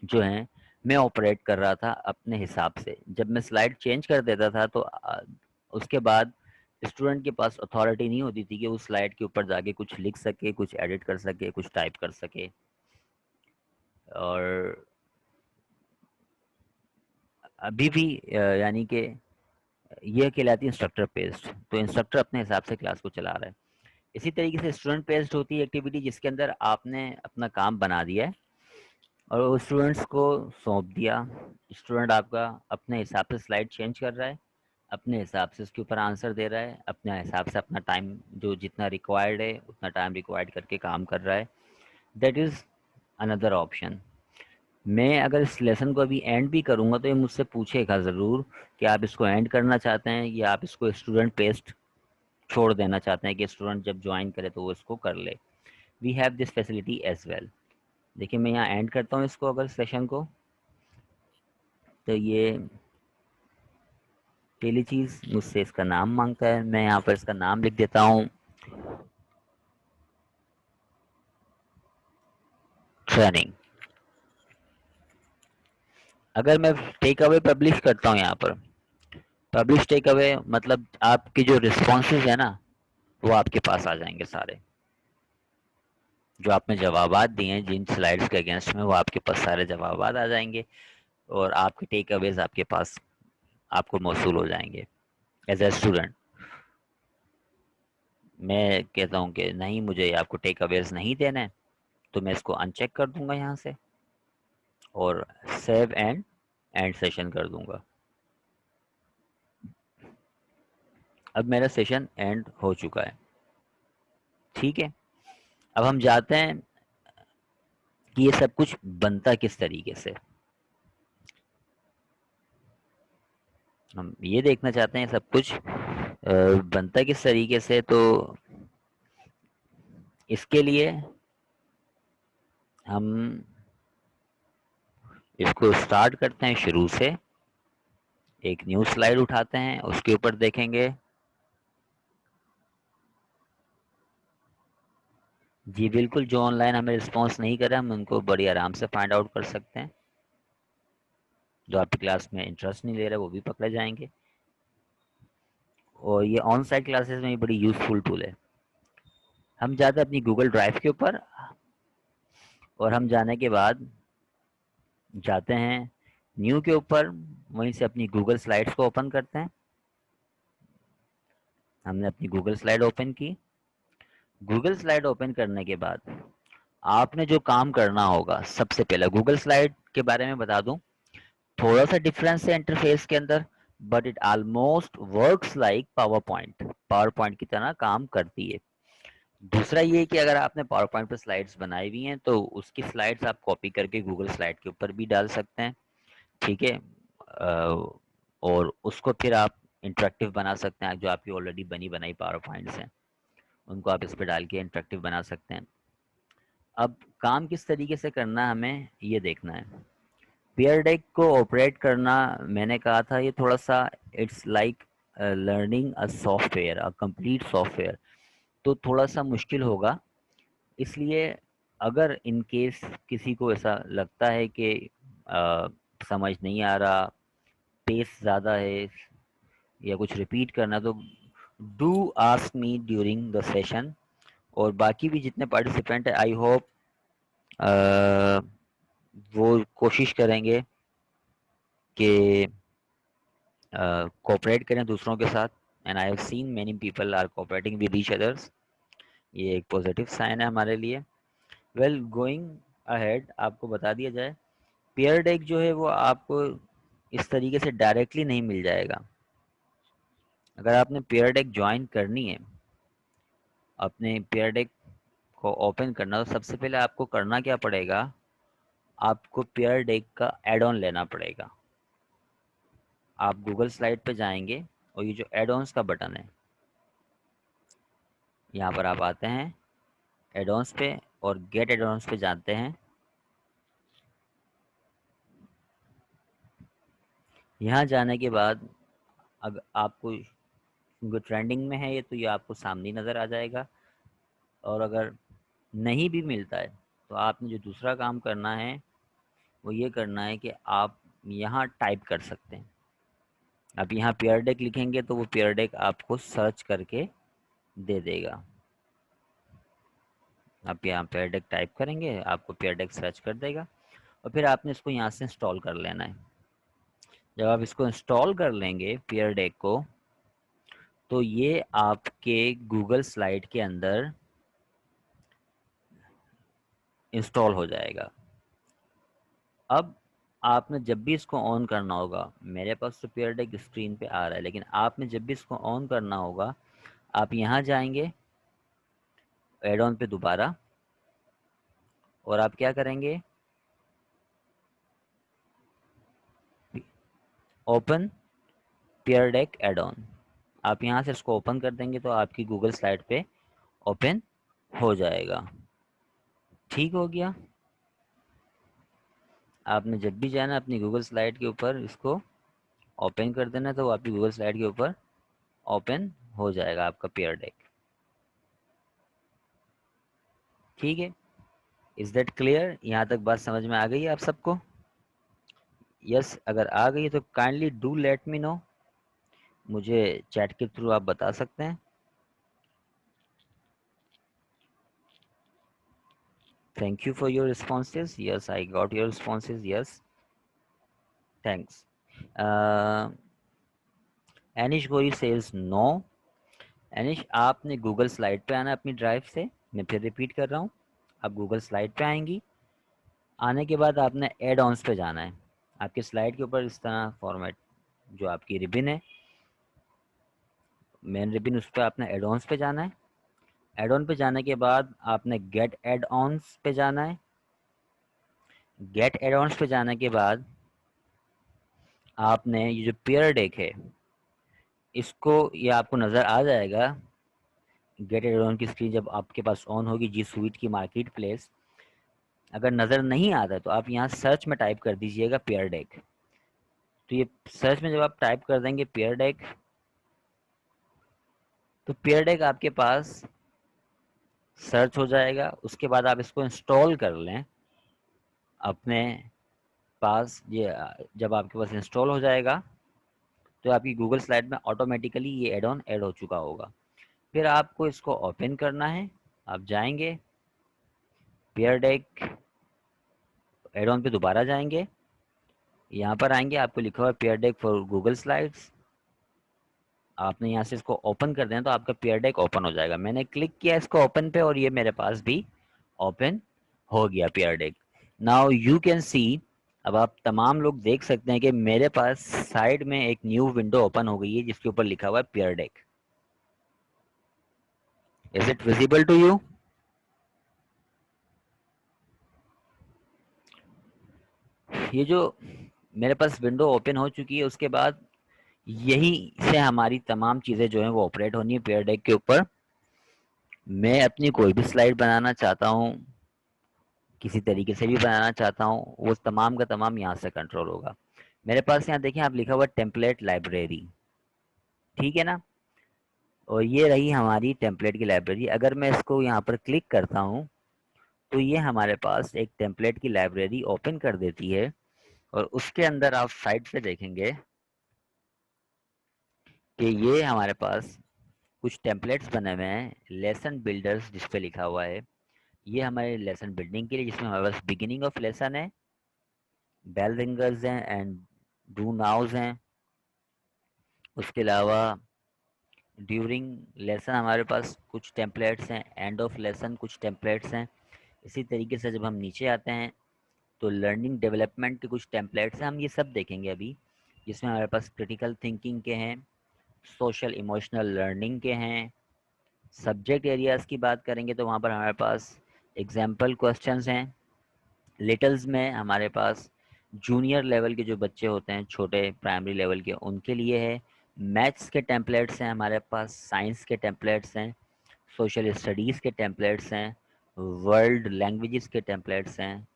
जो हैं मैं ऑपरेट कर रहा था अपने हिसाब से। जब मैं स्लाइड चेंज कर देता था तो उसके बाद स्टूडेंट के पास अथॉरिटी नहीं होती थी कि उस स्लाइड के ऊपर जाके कुछ लिख सके, कुछ एडिट कर सके, कुछ टाइप कर सके। और अभी भी यानी कि ये कहलाती है इंस्ट्रक्टर पेस्ट। तो इंस्ट्रक्टर अपने हिसाब से क्लास को चला रहा है। इसी तरीके से स्टूडेंट पेस्ट होती है एक्टिविटी जिसके अंदर आपने अपना काम बना दिया है और वो स्टूडेंट्स को सौंप दिया। स्टूडेंट आपका अपने हिसाब से स्लाइड चेंज कर रहा है, अपने हिसाब से उसके ऊपर आंसर दे रहा है, अपने हिसाब से अपना टाइम जो जितना रिक्वायर्ड है उतना टाइम रिक्वायर्ड करके काम कर रहा है। That is another option. मैं अगर इस लेसन को अभी एंड भी करूँगा तो ये मुझसे पूछेगा ज़रूर कि आप इसको एंड करना चाहते हैं या आप इसको स्टूडेंट पेस्ट छोड़ देना चाहते हैं कि स्टूडेंट जब ज्वाइन करे तो वो इसको कर ले। We have this facility as well. देखिए, मैं यहाँ एंड करता हूँ इसको, अगर सेशन को, तो ये पहली चीज़ मुझसे इसका नाम मांगता है। मैं यहाँ पर इसका नाम लिख देता हूँ ट्रेनिंग। अगर मैं टेक अवे पब्लिश करता हूँ यहाँ पर, पब्लिश टेक अवे मतलब आपके जो रिस्पॉन्सेज है ना वो आपके पास आ जाएंगे सारे। जो आपने जवाबात दिए हैं जिन स्लाइड्स के अगेंस्ट में वो आपके पास सारे जवाबात आ जाएंगे और आपके टेक अवेज आपके पास आपको मौसूल हो जाएंगे एज ए स्टूडेंट। मैं कहता हूँ कि नहीं, मुझे आपको टेक अवेज नहीं देना है, तो मैं इसको अनचेक कर दूंगा यहाँ से और सेव एंड एंड सेशन कर दूंगा। अब मेरा सेशन एंड हो चुका है। ठीक है, अब हम जाते हैं कि ये सब कुछ बनता किस तरीके से। हम ये देखना चाहते हैं सब कुछ बनता किस तरीके से। तो इसके लिए हम इसको स्टार्ट करते हैं शुरू से। एक न्यू स्लाइड उठाते हैं, उसके ऊपर देखेंगे। जी बिल्कुल, जो ऑनलाइन हमें रिस्पॉन्स नहीं करे हम उनको बड़ी आराम से फाइंड आउट कर सकते हैं। जो आपकी क्लास में इंटरेस्ट नहीं ले रहे वो भी पकड़े जाएंगे। और ये ऑन साइट क्लासेस में भी बड़ी यूजफुल टूल है। हम जाते हैं अपनी गूगल ड्राइव के ऊपर और हम जाने के बाद जाते हैं न्यू के ऊपर, वहीं से अपनी गूगल स्लाइड्स को ओपन करते हैं। हमने अपनी गूगल स्लाइड ओपन की। गूगल स्लाइड ओपन करने के बाद आपने जो काम करना होगा, सबसे पहले गूगल स्लाइड के बारे में बता दूं, थोड़ा सा डिफरेंस है इंटरफेस के अंदर, but it almost works like power point. Power point की तरह काम करती है। दूसरा ये कि अगर आपने पावर पॉइंट पर स्लाइड्स बनाई हुई हैं तो उसकी स्लाइड्स आप कॉपी करके गूगल स्लाइड के ऊपर भी डाल सकते हैं, ठीक है। और उसको फिर आप इंटरेक्टिव बना सकते हैं, जो आपकी ऑलरेडी बनी बनाई पावर पॉइंट्स हैं उनको आप इस पर डाल के इंटरेक्टिव बना सकते हैं। अब काम किस तरीके से करना है हमें ये देखना है। पेयर डेक को ऑपरेट करना, मैंने कहा था ये थोड़ा सा it's like learning a software, a complete software, तो थोड़ा सा मुश्किल होगा। इसलिए अगर इन केस किसी को ऐसा लगता है कि समझ नहीं आ रहा, पेस ज़्यादा है या कुछ रिपीट करना, तो do ask me during the session. और बाकी भी जितने पार्टिसिपेंट है आई होप वो कोशिश करेंगे कि कोऑपरेट करें दूसरों के साथ। And I have seen many people are cooperating with each others, ये एक पॉजिटिव साइन है हमारे लिए। वेल, गोइंग अहेड आपको बता दिया जाए, पेयर डेक जो है वो आपको इस तरीके से डायरेक्टली नहीं मिल जाएगा। अगर आपने पेयर डेक ज्वाइन करनी है, अपने पेयर डेक को ओपन करना, तो सबसे पहले आपको करना क्या पड़ेगा, आपको पेयर डेक का एड ऑन लेना पड़ेगा। आप गूगल स्लाइड पे जाएंगे और ये जो एड ऑन्स का बटन है, यहाँ पर आप आते हैं एड ऑन्स पे और गेट एड ऑन्स पे जाते हैं। यहाँ जाने के बाद अगर आपको, क्योंकि ट्रेंडिंग में है ये, तो ये आपको सामने ही नज़र आ जाएगा। और अगर नहीं भी मिलता है तो आपने जो दूसरा काम करना है वो ये करना है कि आप यहाँ टाइप कर सकते हैं। आप यहाँ पेयर डेक लिखेंगे तो वो पेयर डेक आपको सर्च करके दे देगा। आप यहाँ पेयर डेक टाइप करेंगे, आपको पेयर डेक सर्च कर देगा, और फिर आपने इसको यहाँ से इंस्टॉल कर लेना है। जब आप इसको इंस्टॉल कर लेंगे पेयर डेक को, तो ये आपके गूगल स्लाइड के अंदर इंस्टॉल हो जाएगा। अब आपने जब भी इसको ऑन करना होगा, मेरे पास तो पेयर डेक स्क्रीन पे आ रहा है, लेकिन आपने जब भी इसको ऑन करना होगा, आप यहाँ जाएंगे एड ऑन पे दोबारा, और आप क्या करेंगे, open Pear Deck add on. आप यहाँ से इसको ओपन कर देंगे तो आपकी गूगल स्लाइड पे ओपन हो जाएगा। ठीक हो गया। आपने जब भी जाना अपनी गूगल स्लाइड के ऊपर इसको ओपन कर देना, तो आपकी गूगल स्लाइड के ऊपर ओपन हो जाएगा आपका पेयर डेक। ठीक है, इज दैट क्लियर? यहाँ तक बात समझ में आ गई है आप सबको? यस, अगर आ गई है तो kindly do let me know, मुझे चैट के थ्रू आप बता सकते हैं। Thank you for your responses. Yes, I got your responses. Yes, thanks. Anish Gori says no. एनिश, आपने गूगल स्लाइड पे आना है अपनी ड्राइव से। मैं फिर रिपीट कर रहा हूँ, आप गूगल स्लाइड पे आएंगी, आने के बाद आपने एड ऑन्स पे जाना है। आपकी स्लाइड के ऊपर इस तरह फॉर्मेट जो आपकी रिबिन है, मेन रिबिन, उस पर आपने एड ऑन्स पे जाना है। एड ऑन पे जाने के बाद आपने गेट एड ऑन्स पे जाना है। गेट एड ऑन्स पे जाने के बाद आपने ये जो पेयर डेक है इसको, ये आपको नज़र आ जाएगा। गेट एड ऑन की स्क्रीन जब आपके पास ऑन होगी जी स्वीट की मार्केट प्लेस, अगर नज़र नहीं आता है तो आप यहाँ सर्च में टाइप कर दीजिएगा पेयर डेक। तो ये सर्च में जब आप टाइप कर देंगे पेयर डेक, तो पेयर डेक आपके पास सर्च हो जाएगा। उसके बाद आप इसको इंस्टॉल कर लें अपने पास। ये जब आपके पास इंस्टॉल हो जाएगा तो आपकी गूगल स्लाइड में ऑटोमेटिकली ये एड ऑन ऐड हो चुका होगा। फिर आपको इसको ओपन करना है। आप जाएंगे पेयर डेक एड ऑन पे दोबारा जाएंगे, यहाँ पर आएंगे, आपको लिखा हुआ है Pear deck for Google slides. आपने यहाँ से इसको ओपन कर देना तो आपका पेयर डेक ओपन हो जाएगा। मैंने क्लिक किया इसको ओपन पे और ये मेरे पास भी ओपन हो गया pair deck. Now you can सी, अब आप तमाम लोग देख सकते हैं कि मेरे पास साइड में एक न्यू विंडो ओपन हो गई है जिसके ऊपर लिखा हुआ है Pear Deck. Is it visible to you? ये जो मेरे पास विंडो ओपन हो चुकी है, उसके बाद यही से हमारी तमाम चीज़ें जो हैं वो ऑपरेट होनी है पेयर डेक के ऊपर। मैं अपनी कोई भी स्लाइड बनाना चाहता हूँ, किसी तरीके से भी बनाना चाहता हूँ, वो तमाम का तमाम यहाँ से कंट्रोल होगा। मेरे पास यहाँ देखिए आप लिखा हुआ टेम्पलेट लाइब्रेरी, ठीक है ना। और ये रही हमारी टेम्पलेट की लाइब्रेरी। अगर मैं इसको यहाँ पर क्लिक करता हूँ तो ये हमारे पास एक टेम्पलेट की लाइब्रेरी ओपन कर देती है। और उसके अंदर आप साइड पे देखेंगे कि ये हमारे पास कुछ टेम्पलेट्स बने हुए हैं, लेसन बिल्डर्स जिस पे लिखा हुआ है। ये हमारे लेसन बिल्डिंग के लिए, जिसमें हमारे पास बिगिनिंग ऑफ लेसन है, बेल रिंगर्स हैं एंड डू नाउज हैं। उसके अलावा ड्यूरिंग लेसन हमारे पास कुछ टेम्पलेट्स हैं, एंड ऑफ लेसन कुछ टेम्पलेट्स हैं। इसी तरीके से जब हम नीचे आते हैं तो लर्निंग डेवलपमेंट के कुछ टेम्पलेट्स हैं, हम ये सब देखेंगे अभी। जिसमें हमारे पास क्रिटिकल थिंकिंग के हैं, सोशल इमोशनल लर्निंग के हैं। सब्जेक्ट एरियाज़ की बात करेंगे तो वहाँ पर हमारे पास एग्जाम्पल क्वेश्चंस हैं। लिटल्स में हमारे पास जूनियर लेवल के जो बच्चे होते हैं, छोटे प्राइमरी लेवल के, उनके लिए है। मैथ्स के टेम्पलेट्स हैं हमारे पास, साइंस के टेम्पलेट्स हैं, सोशल स्टडीज़ के टेम्पलेट्स हैं, वर्ल्ड लैंग्वेजेस के टेम्पलेट्स हैं,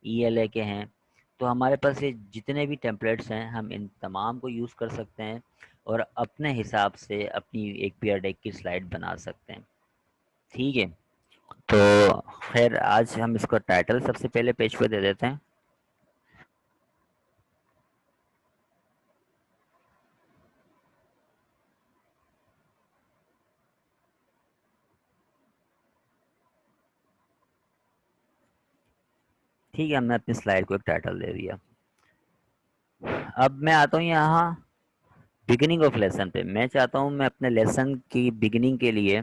ईएलए के हैं। तो हमारे पास ये जितने भी टेम्पलेट्स हैं, हम इन तमाम को यूज़ कर सकते हैं और अपने हिसाब से अपनी एक पीआर डेक की स्लाइड बना सकते हैं। ठीक है, तो खैर आज हम इसको टाइटल सबसे पहले पेज पे दे देते हैं। ठीक है, हमने अपनी स्लाइड को एक टाइटल दे दिया। अब मैं आता हूँ यहाँ बिगिनिंग ऑफ लेसन पे। मैं चाहता हूँ मैं अपने लेसन की बिगिनिंग के लिए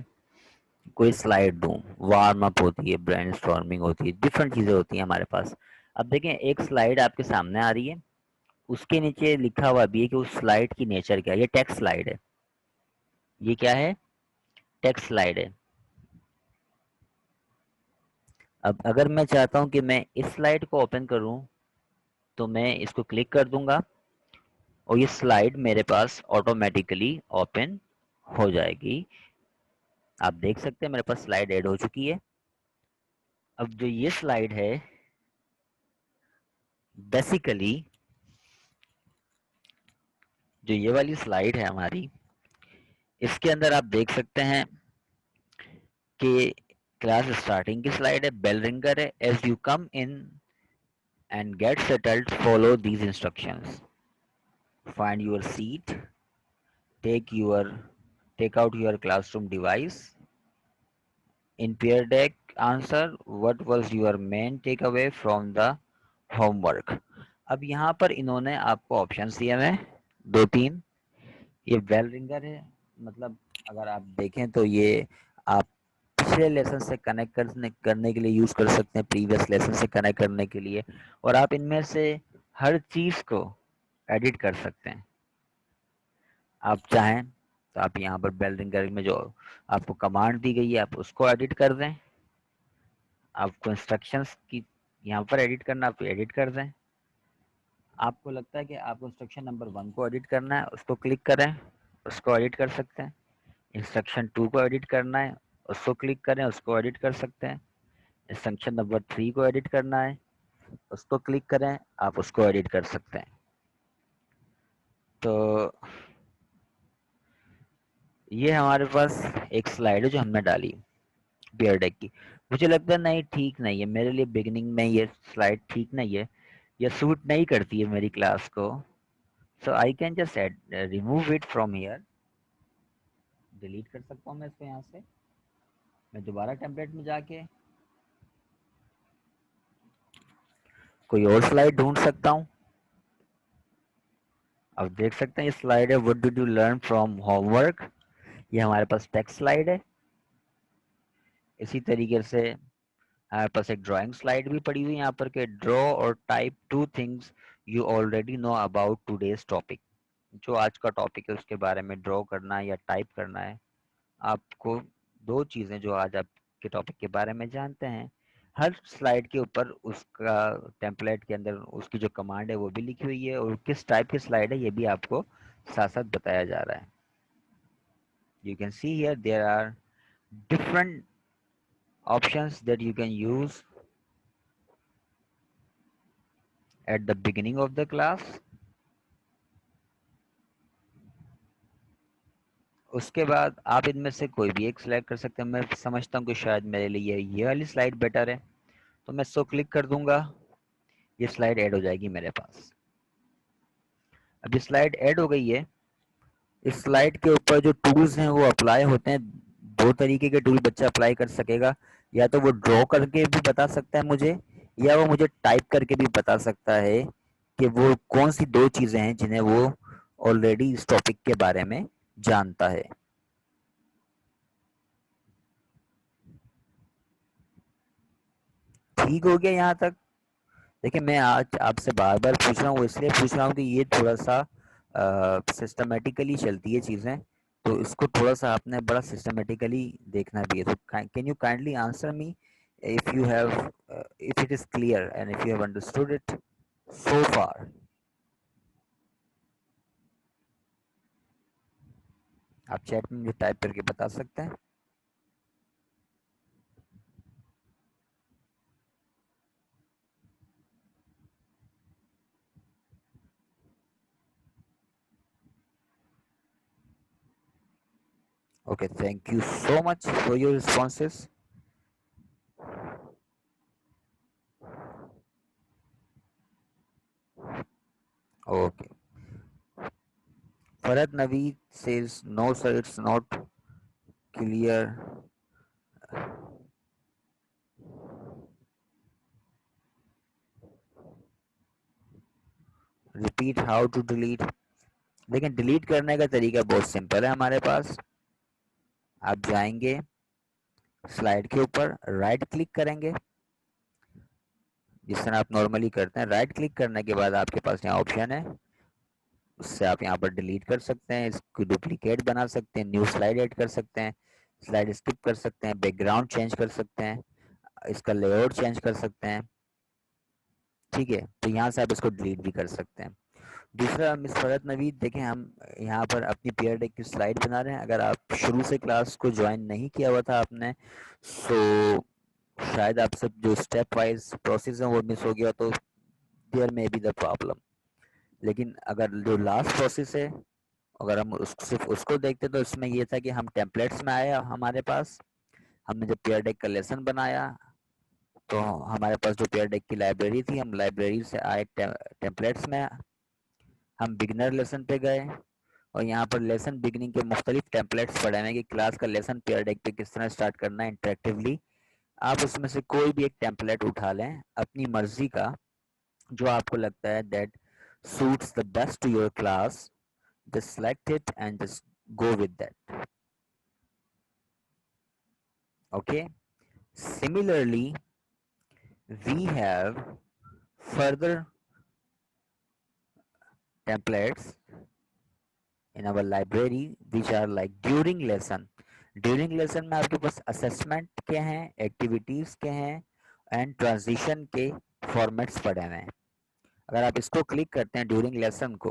कोई स्लाइड दूँ। वार्म अप होती है, ब्रेनस्टॉर्मिंग होती है, डिफरेंट चीज़ें होती हैं हमारे पास। अब देखें, एक स्लाइड आपके सामने आ रही है, उसके नीचे लिखा हुआ भी है कि उस स्लाइड की नेचर क्या है। ये टेक्स्ट स्लाइड है। ये क्या है? टेक्स्ट स्लाइड है। अब अगर मैं चाहता हूं कि मैं इस स्लाइड को ओपन करूं तो मैं इसको क्लिक कर दूंगा और ये स्लाइड मेरे पास ऑटोमेटिकली ओपन हो जाएगी। आप देख सकते हैं मेरे पास स्लाइड ऐड हो चुकी है। अब जो ये स्लाइड है, बेसिकली जो ये वाली स्लाइड है हमारी, इसके अंदर आप देख सकते हैं कि क्लास स्टार्टिंग की स्लाइड है, बेल रिंगर है, as you come in and get settled, follow these instructions. Find your seat, take your take out your classroom device. In peer deck, answer what was your main takeaway from the homework. अब यहाँ पर इन्होंने आपको options दिए हैं दो तीन। ये बेल रिंगर है, मतलब अगर आप देखें तो ये आप पिछले लेसन से कनेक्ट करने के लिए यूज़ कर सकते हैं, प्रीवियस लेसन से कनेक्ट करने के लिए। और आप इनमें से हर चीज़ को एडिट कर सकते हैं। आप चाहें तो आप यहाँ पर बेल रिंगर में जो आपको कमांड दी गई है आप उसको एडिट कर दें। आपको इंस्ट्रक्शंस की यहाँ पर एडिट करना, आप एडिट कर दें। आपको लगता है कि आपको इंस्ट्रक्शन नंबर 1 को एडिट करना है, उसको क्लिक करें, उसको एडिट कर सकते हैं। इंस्ट्रक्शन 2 को एडिट करना है, उसको क्लिक करें, उसको एडिट कर सकते हैं। इंस्ट्रक्शन नंबर 3 को एडिट करना है, उसको क्लिक करें, आप उसको एडिट कर सकते हैं। तो ये हमारे पास एक स्लाइड है जो हमने डाली बियर डेक की। मुझे लगता है नहीं, ठीक नहीं है मेरे लिए, बिगिनिंग में ये स्लाइड ठीक नहीं है, ये सूट नहीं करती है मेरी क्लास को। So I can just remove it from here. Delete कर सकता हूँ मैं इसको यहाँ से। मैं दोबारा टेम्पलेट में जाके कोई और स्लाइड ढूंढ सकता हूँ। अब देख सकते हैं ये स्लाइड है, what did you learn from homework. ये हमारे पास टेक्स्ट स्लाइड है। इसी तरीके से हमारे पास एक ड्राइंग स्लाइड भी पड़ी हुई है यहाँ पर के ड्रॉ और type two things you already know about today's topic. जो आज का टॉपिक है उसके बारे में ड्रॉ करना है या टाइप करना है, आपको दो चीज़ें जो आज आपके टॉपिक के बारे में जानते हैं। हर स्लाइड के ऊपर उसका टेम्पलेट के अंदर उसकी जो कमांड है वो भी लिखी हुई है, और किस टाइप की स्लाइड है ये भी आपको साथ साथ बताया जा रहा है। You can see here there are different options that you can use at the beginning of the class। उसके बाद आप इनमें से कोई भी एक सिलेक्ट कर सकते हैं। मैं समझता हूँ कि शायद मेरे लिए ये वाली स्लाइड बेटर है, तो मैं इसको क्लिक कर दूंगा, ये स्लाइड ऐड हो जाएगी मेरे पास। अब ये स्लाइड ऐड हो गई है। इस स्लाइड के ऊपर जो टूल्स हैं वो अप्लाई होते हैं। दो तरीके के टूल बच्चा अप्लाई कर सकेगा, या तो वो ड्रॉ करके भी बता सकता है मुझे, या वो मुझे टाइप करके भी बता सकता है कि वो कौन सी दो चीज़ें हैं जिन्हें वो ऑलरेडी इस टॉपिक के बारे में जानता है। ठीक हो गया यहाँ तक? देखिए, मैं आज आपसे बार बार पूछ रहा हूँ, इसलिए पूछ रहा हूँ कि ये थोड़ा सा सिस्टमेटिकली चलती है चीज़ें, तो इसको थोड़ा सा आपने बड़ा सिस्टमेटिकली देखना भी है। तो can you kindly answer me if you have, if it is clear and if you have understood it so far. आप चैट में मुझे टाइप करके बता सकते हैं। Okay, thank you so much for your responses. Okay, Farhad Naveed says no sir, it's not clear. Repeat how to delete। लेकिन delete करने का तरीका बहुत सिंपल है हमारे पास। आप जाएंगे स्लाइड के ऊपर, राइट क्लिक करेंगे, जिस तरह आप नॉर्मली करते हैं। राइट क्लिक करने के बाद आपके पास यहाँ ऑप्शन है, उससे आप यहाँ पर डिलीट कर सकते हैं, इसको डुप्लीकेट बना सकते हैं, न्यू स्लाइड ऐड कर सकते हैं, स्लाइड स्किप कर सकते हैं, बैकग्राउंड चेंज कर सकते हैं, इसका लेआउट चेंज कर सकते हैं। ठीक है, तो यहाँ से आप इसको डिलीट भी कर सकते हैं। दूसरा, मिस फरहत नवीद, देखें हम यहाँ पर अपनी पेयर डेक की स्लाइड बना रहे हैं। अगर आप शुरू से क्लास को ज्वाइन नहीं किया हुआ था आपने, सो शायद आप सब जो स्टेप वाइज प्रोसेस है वो मिस हो गया, तो there may be the problem. लेकिन अगर जो लास्ट प्रोसेस है, अगर हम सिर्फ उसको देखते तो इसमें ये था कि हम टेम्पलेट्स में आया हमारे पास, हमने जब पेयर डेक का लेसन बनाया तो हमारे पास जो पेयर डेक की लाइब्रेरी थी, हम लाइब्रेरी से आए टेम्पलेट्स में, हम बिगनर लेसन पे गए, और यहाँ पर लेसन बिगनिंग के मुख्तलिफ टेम्पलेट्स पढ़े हैं कि क्लास का लेसन पेयर डेक पे किस तरह स्टार्ट करना है इंटरेक्टिवली। आप उसमें से कोई भी एक टेम्पलेट उठा लें अपनी मर्जी का, जो आपको लगता है that suits the best to your class, just select it and just go with that। Okay, similarly we have further templates in our library which are like during lesson। During lesson में आपके पास assessment के हैं, activities के हैं, and transition के formats पड़े हुए हैं। अगर आप इसको क्लिक करते हैं ड्यूरिंग लेसन को,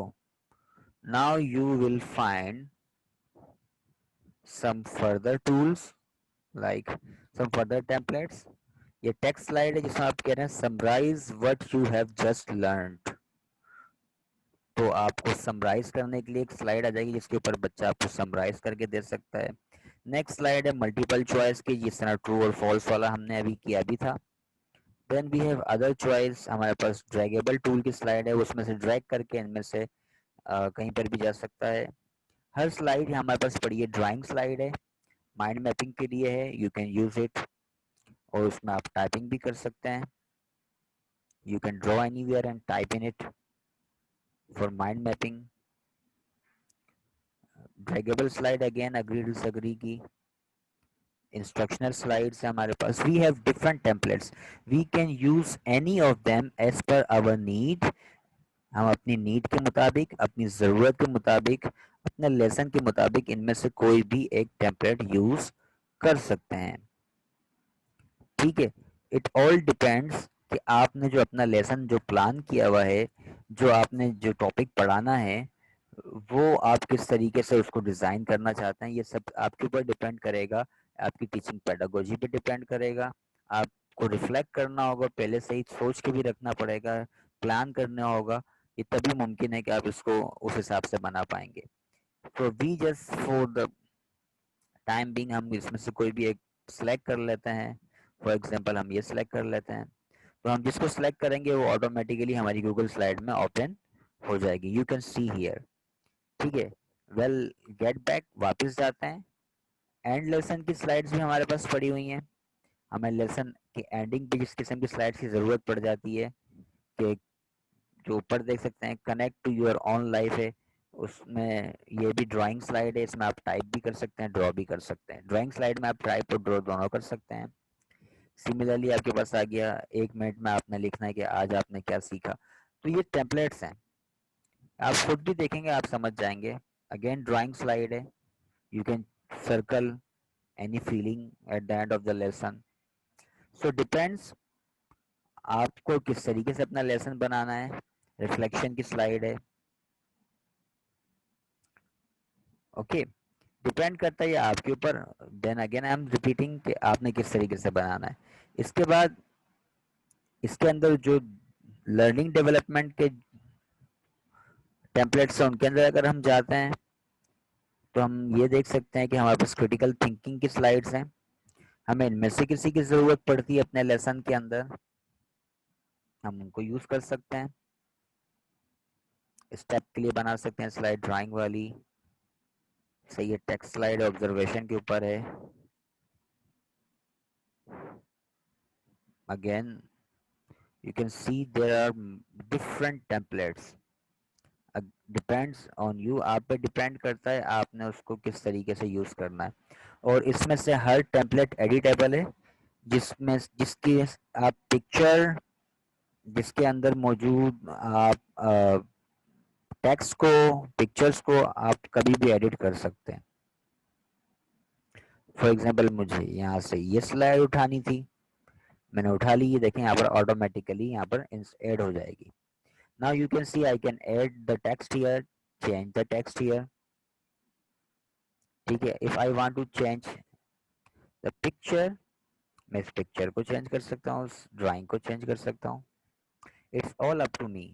now you will find some further tools like some further templates. ये टेक्स्ट स्लाइड है जिसमें आप कह रहे हैं summarize what you have just learned, तो आपको समराइज करने के लिए एक स्लाइड आ जाएगी जिसके ऊपर बच्चा आपको समराइज करके दे सकता है। नेक्स्ट स्लाइड है मल्टीपल चॉइस की, जिस तरह ट्रू और फॉल्स वाला हमने अभी किया भी था। Then we have other choice, हमारे पास ड्रैगेबल टूल की स्लाइड है, उसमें से ड्रैग करके इनमें से कहीं पर भी जा सकता है। हर स्लाइड हमारे पास पड़ी है, ड्राइंग स्लाइड है, माइंड मैपिंग के लिए है, यू कैन यूज इट, और उसमें आप टाइपिंग भी कर सकते हैं। You can draw anywhere and type in it for mind mapping. Draggable slide again agree disagree की। इंस्ट्रक्शनल स्लाइड्स है हमारे पास। We have different templates, we can use any of them as per our need. हम अपनी need के मुताबिक, अपनी ज़रूरत के मुताबिक, अपने लेसन के मुताबिक इनमें से कोई भी एक टेम्पलेट यूज कर सकते हैं। ठीक है, इट ऑल डिपेंड्स कि आपने जो अपना लेसन जो प्लान किया हुआ है, जो आपने जो टॉपिक पढ़ाना है, वो आप किस तरीके से उसको डिज़ाइन करना चाहते हैं, ये सब आपके ऊपर डिपेंड करेगा। आपकी टीचिंग पेडागोजी पे डिपेंड करेगा। आपको रिफ्लेक्ट करना होगा, पहले से ही सोच के भी रखना पड़ेगा, प्लान करना होगा। ये तभी मुमकिन है कि आप इसको उस हिसाब से बना पाएंगे। तो we just for the time being हम इसमें से कोई भी एक सिलेक्ट कर लेते हैं। फॉर एग्जांपल हम ये सिलेक्ट कर लेते हैं। तो हम जिसको सिलेक्ट करेंगे वो ऑटोमेटिकली हमारी गूगल स्लाइड में ओपन हो जाएगी। You can see here. ठीक है, वेल, गेट बैक, वापस जाते हैं। एंड लेसन की स्लाइड्स भी हमारे पास पड़ी हुई हैं। हमें लेसन के एंडिंग पे जिस किस्म की स्लाइड्स की ज़रूरत पड़ जाती है, कि जो ऊपर देख सकते हैं connect to your own life है, उसमें ये भी ड्राइंग स्लाइड है। इसमें आप टाइप भी कर सकते हैं, ड्रॉ भी कर सकते हैं। ड्राइंग स्लाइड में आप टाइप और ड्रॉ दोनों कर सकते हैं। सिमिलरली आपके पास आ गया, 1 मिनट में आपने लिखना है कि आज आपने क्या सीखा। तो ये टेम्पलेट्स हैं, आप खुद भी देखेंगे आप समझ जाएंगे। अगेन ड्राइंग स्लाइड है, you can circle any feeling at the end of the lesson. So depends आपको किस तरीके से अपना लेसन बनाना है। रिफ्लेक्शन की स्लाइड है। ओके, डिपेंड करता है आपके ऊपर। Then again I am repeating कि आपने किस तरीके से बनाना है। इसके बाद इसके अंदर जो लर्निंग डेवलपमेंट के टेम्पलेट्स हैं उनके अंदर अगर हम जाते हैं तो हम ये देख सकते हैं कि हमारे पास क्रिटिकल थिंकिंग की स्लाइड्स हैं। हमें इनमें से किसी की ज़रूरत पड़ती है अपने लेसन के अंदर, हम उनको यूज़ कर सकते हैं। स्टेप के लिए बना सकते हैं स्लाइड ड्राइंग वाली। सही है, टेक्स्ट स्लाइड ऑब्जर्वेशन के ऊपर है। Again you can see there are different templates. Depends on you, आप पे डिपेंड करता है आपने उसको किस तरीके से यूज़ करना है। और इसमें से हर टेम्पलेट एडिटेबल है, जिसमें जिसकी आप पिक्चर, जिसके अंदर मौजूद आप टेक्स्ट को, पिक्चर्स को आप कभी भी एडिट कर सकते हैं। फॉर एग्जांपल मुझे यहाँ से ये स्लाइड उठानी थी, मैंने उठा ली। ये देखें यहाँ पर ऑटोमेटिकली यहाँ पर ऐड हो जाएगी। Now you can see I can add the text here, change the text here. ठीक है, if I want to change the picture, मैं इस पिक्चर को चेंज कर सकता हूँ, उस ड्राइंग को चेंज कर सकता हूँ। It's all up to me,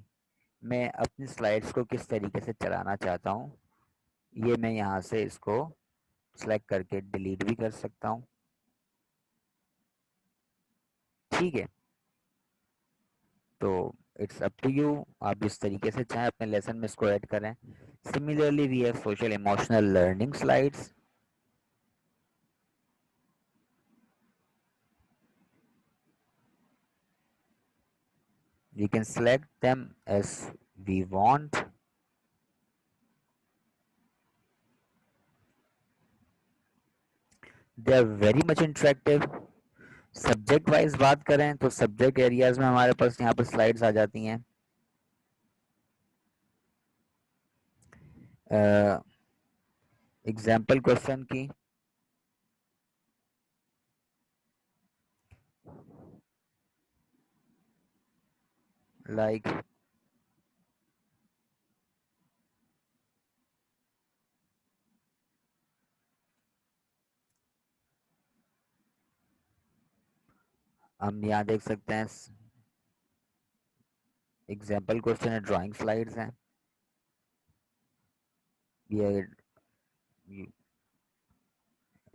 मैं अपनी स्लाइड्स को किस तरीके से चलाना चाहता हूँ। ये मैं यहाँ से इसको सेलेक्ट करके डिलीट भी कर सकता हूँ। ठीक है, तो इट्स अप टू यू, आप जिस तरीके से चाहें अपने लेसन में इसको ऐड करें। Similarly we have social emotional learning slides. We can select them as we want. They are very much interactive. Subject wise बात करें तो सब्जेक्ट एरियाज में हमारे पास यहाँ पर स्लाइड्स आ जाती हैं। एग्जाम्पल क्वेश्चन की, लाइक हम यहाँ देख सकते हैं एग्जाम्पल क्वेश्चन है, ड्राइंग स्लाइड्स हैं। ये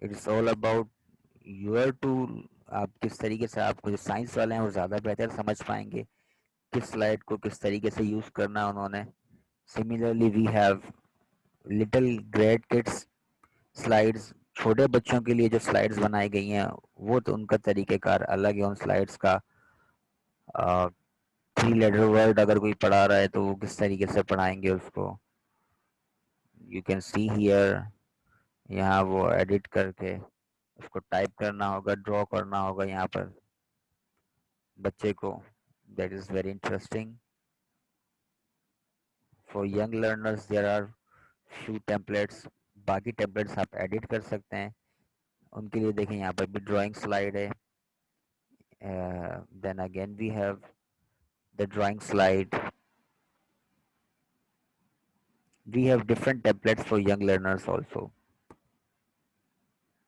it's all about your tool. आप किस तरीके से, आपको जो साइंस वाले हैं वो ज़्यादा बेहतर समझ पाएंगे किस स्लाइड को किस तरीके से यूज़ करना है उन्होंने। Similarly we have little grade kids slides, छोटे बच्चों के लिए जो स्लाइड्स बनाई गई हैं वो तो उनका तरीक़ेकार अलग है। उन स्लाइड्स का 3 लेटर वर्ड अगर कोई पढ़ा रहा है तो वो किस तरीके से पढ़ाएंगे उसको। यू कैन सी हियर, यहाँ वो एडिट करके उसको टाइप करना होगा, ड्रॉ करना होगा यहाँ पर बच्चे को। That is very interesting. For young learners there are few templates. बाकी टेम्पलेट्स आप एडिट कर सकते हैं उनके लिए देखें यहाँ पर भी ड्राइंग स्लाइड है. Then again we have the drawing slide. We have different templates for young learners also.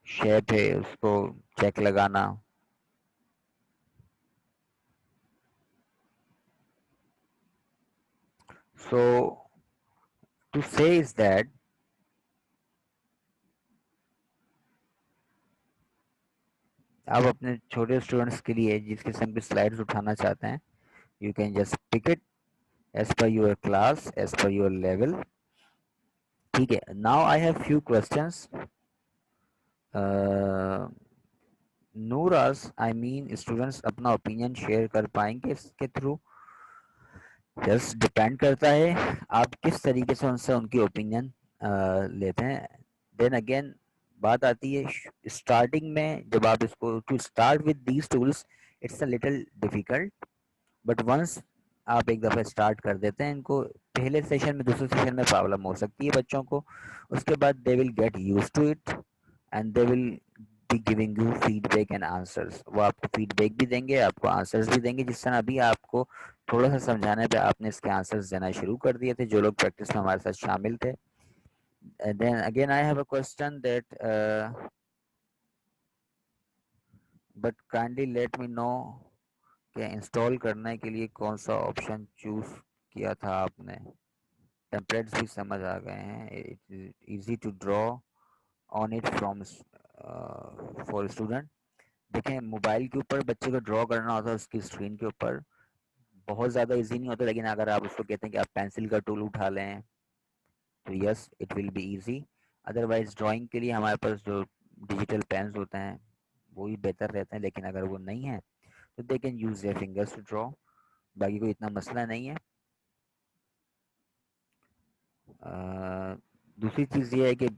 Shape है, उसको चेक लगाना. So to say is that आप अपने छोटे स्टूडेंट्स के लिए जिस किस्म की स्लाइड्स उठाना चाहते हैं, you can just pick it as per your class, as per your level. ठीक है. Now I have few questions. Nooras, I mean students अपना ओपिनियन शेयर कर पाएंगे इसके थ्रू. यस, डिपेंड करता है आप किस तरीके से उनसे उनकी ओपिनियन लेते हैं. देन अगेन बात आती है स्टार्टिंग में, जब आप इसको to start with these tools it's a little difficult, but once आप एक दफ़ा स्टार्ट कर देते हैं इनको, पहले सेशन में दूसरे सेशन में प्रॉब्लम हो सकती है बच्चों को, उसके बाद they will get used to it and they will be giving you feedback and answers. वो आपको फीडबैक भी देंगे, आपको आंसर्स भी देंगे. जिस तरह अभी आपको थोड़ा सा समझाने पे आपने इसके आंसर्स देना शुरू कर दिए थे जो लोग प्रैक्टिस में हमारे साथ शामिल थे. Then again I have a question that but kindly let me know कि इंस्टॉल करने के लिए कौन सा ऑप्शन चूज किया था आपने. टेम्पलेट्स भी समझ आ गए हैं. It is easy to draw on it from for student. देखें, मोबाइल के ऊपर बच्चे को ड्रॉ करना होता है उसकी स्क्रीन के ऊपर, बहुत ज़्यादा इजी नहीं होता. लेकिन अगर आप उसको कहते हैं कि आप पेंसिल का टूल उठा लें तो yes it will be easy. Otherwise drawing के लिए हमारे पास जो डिजिटल पेन्स होते हैं वो ही बेहतर रहते हैं. लेकिन अगर वो नहीं है तो they can use their fingers to draw. बाकी कोई इतना मसला नहीं है. दूसरी चीज़ ये है कि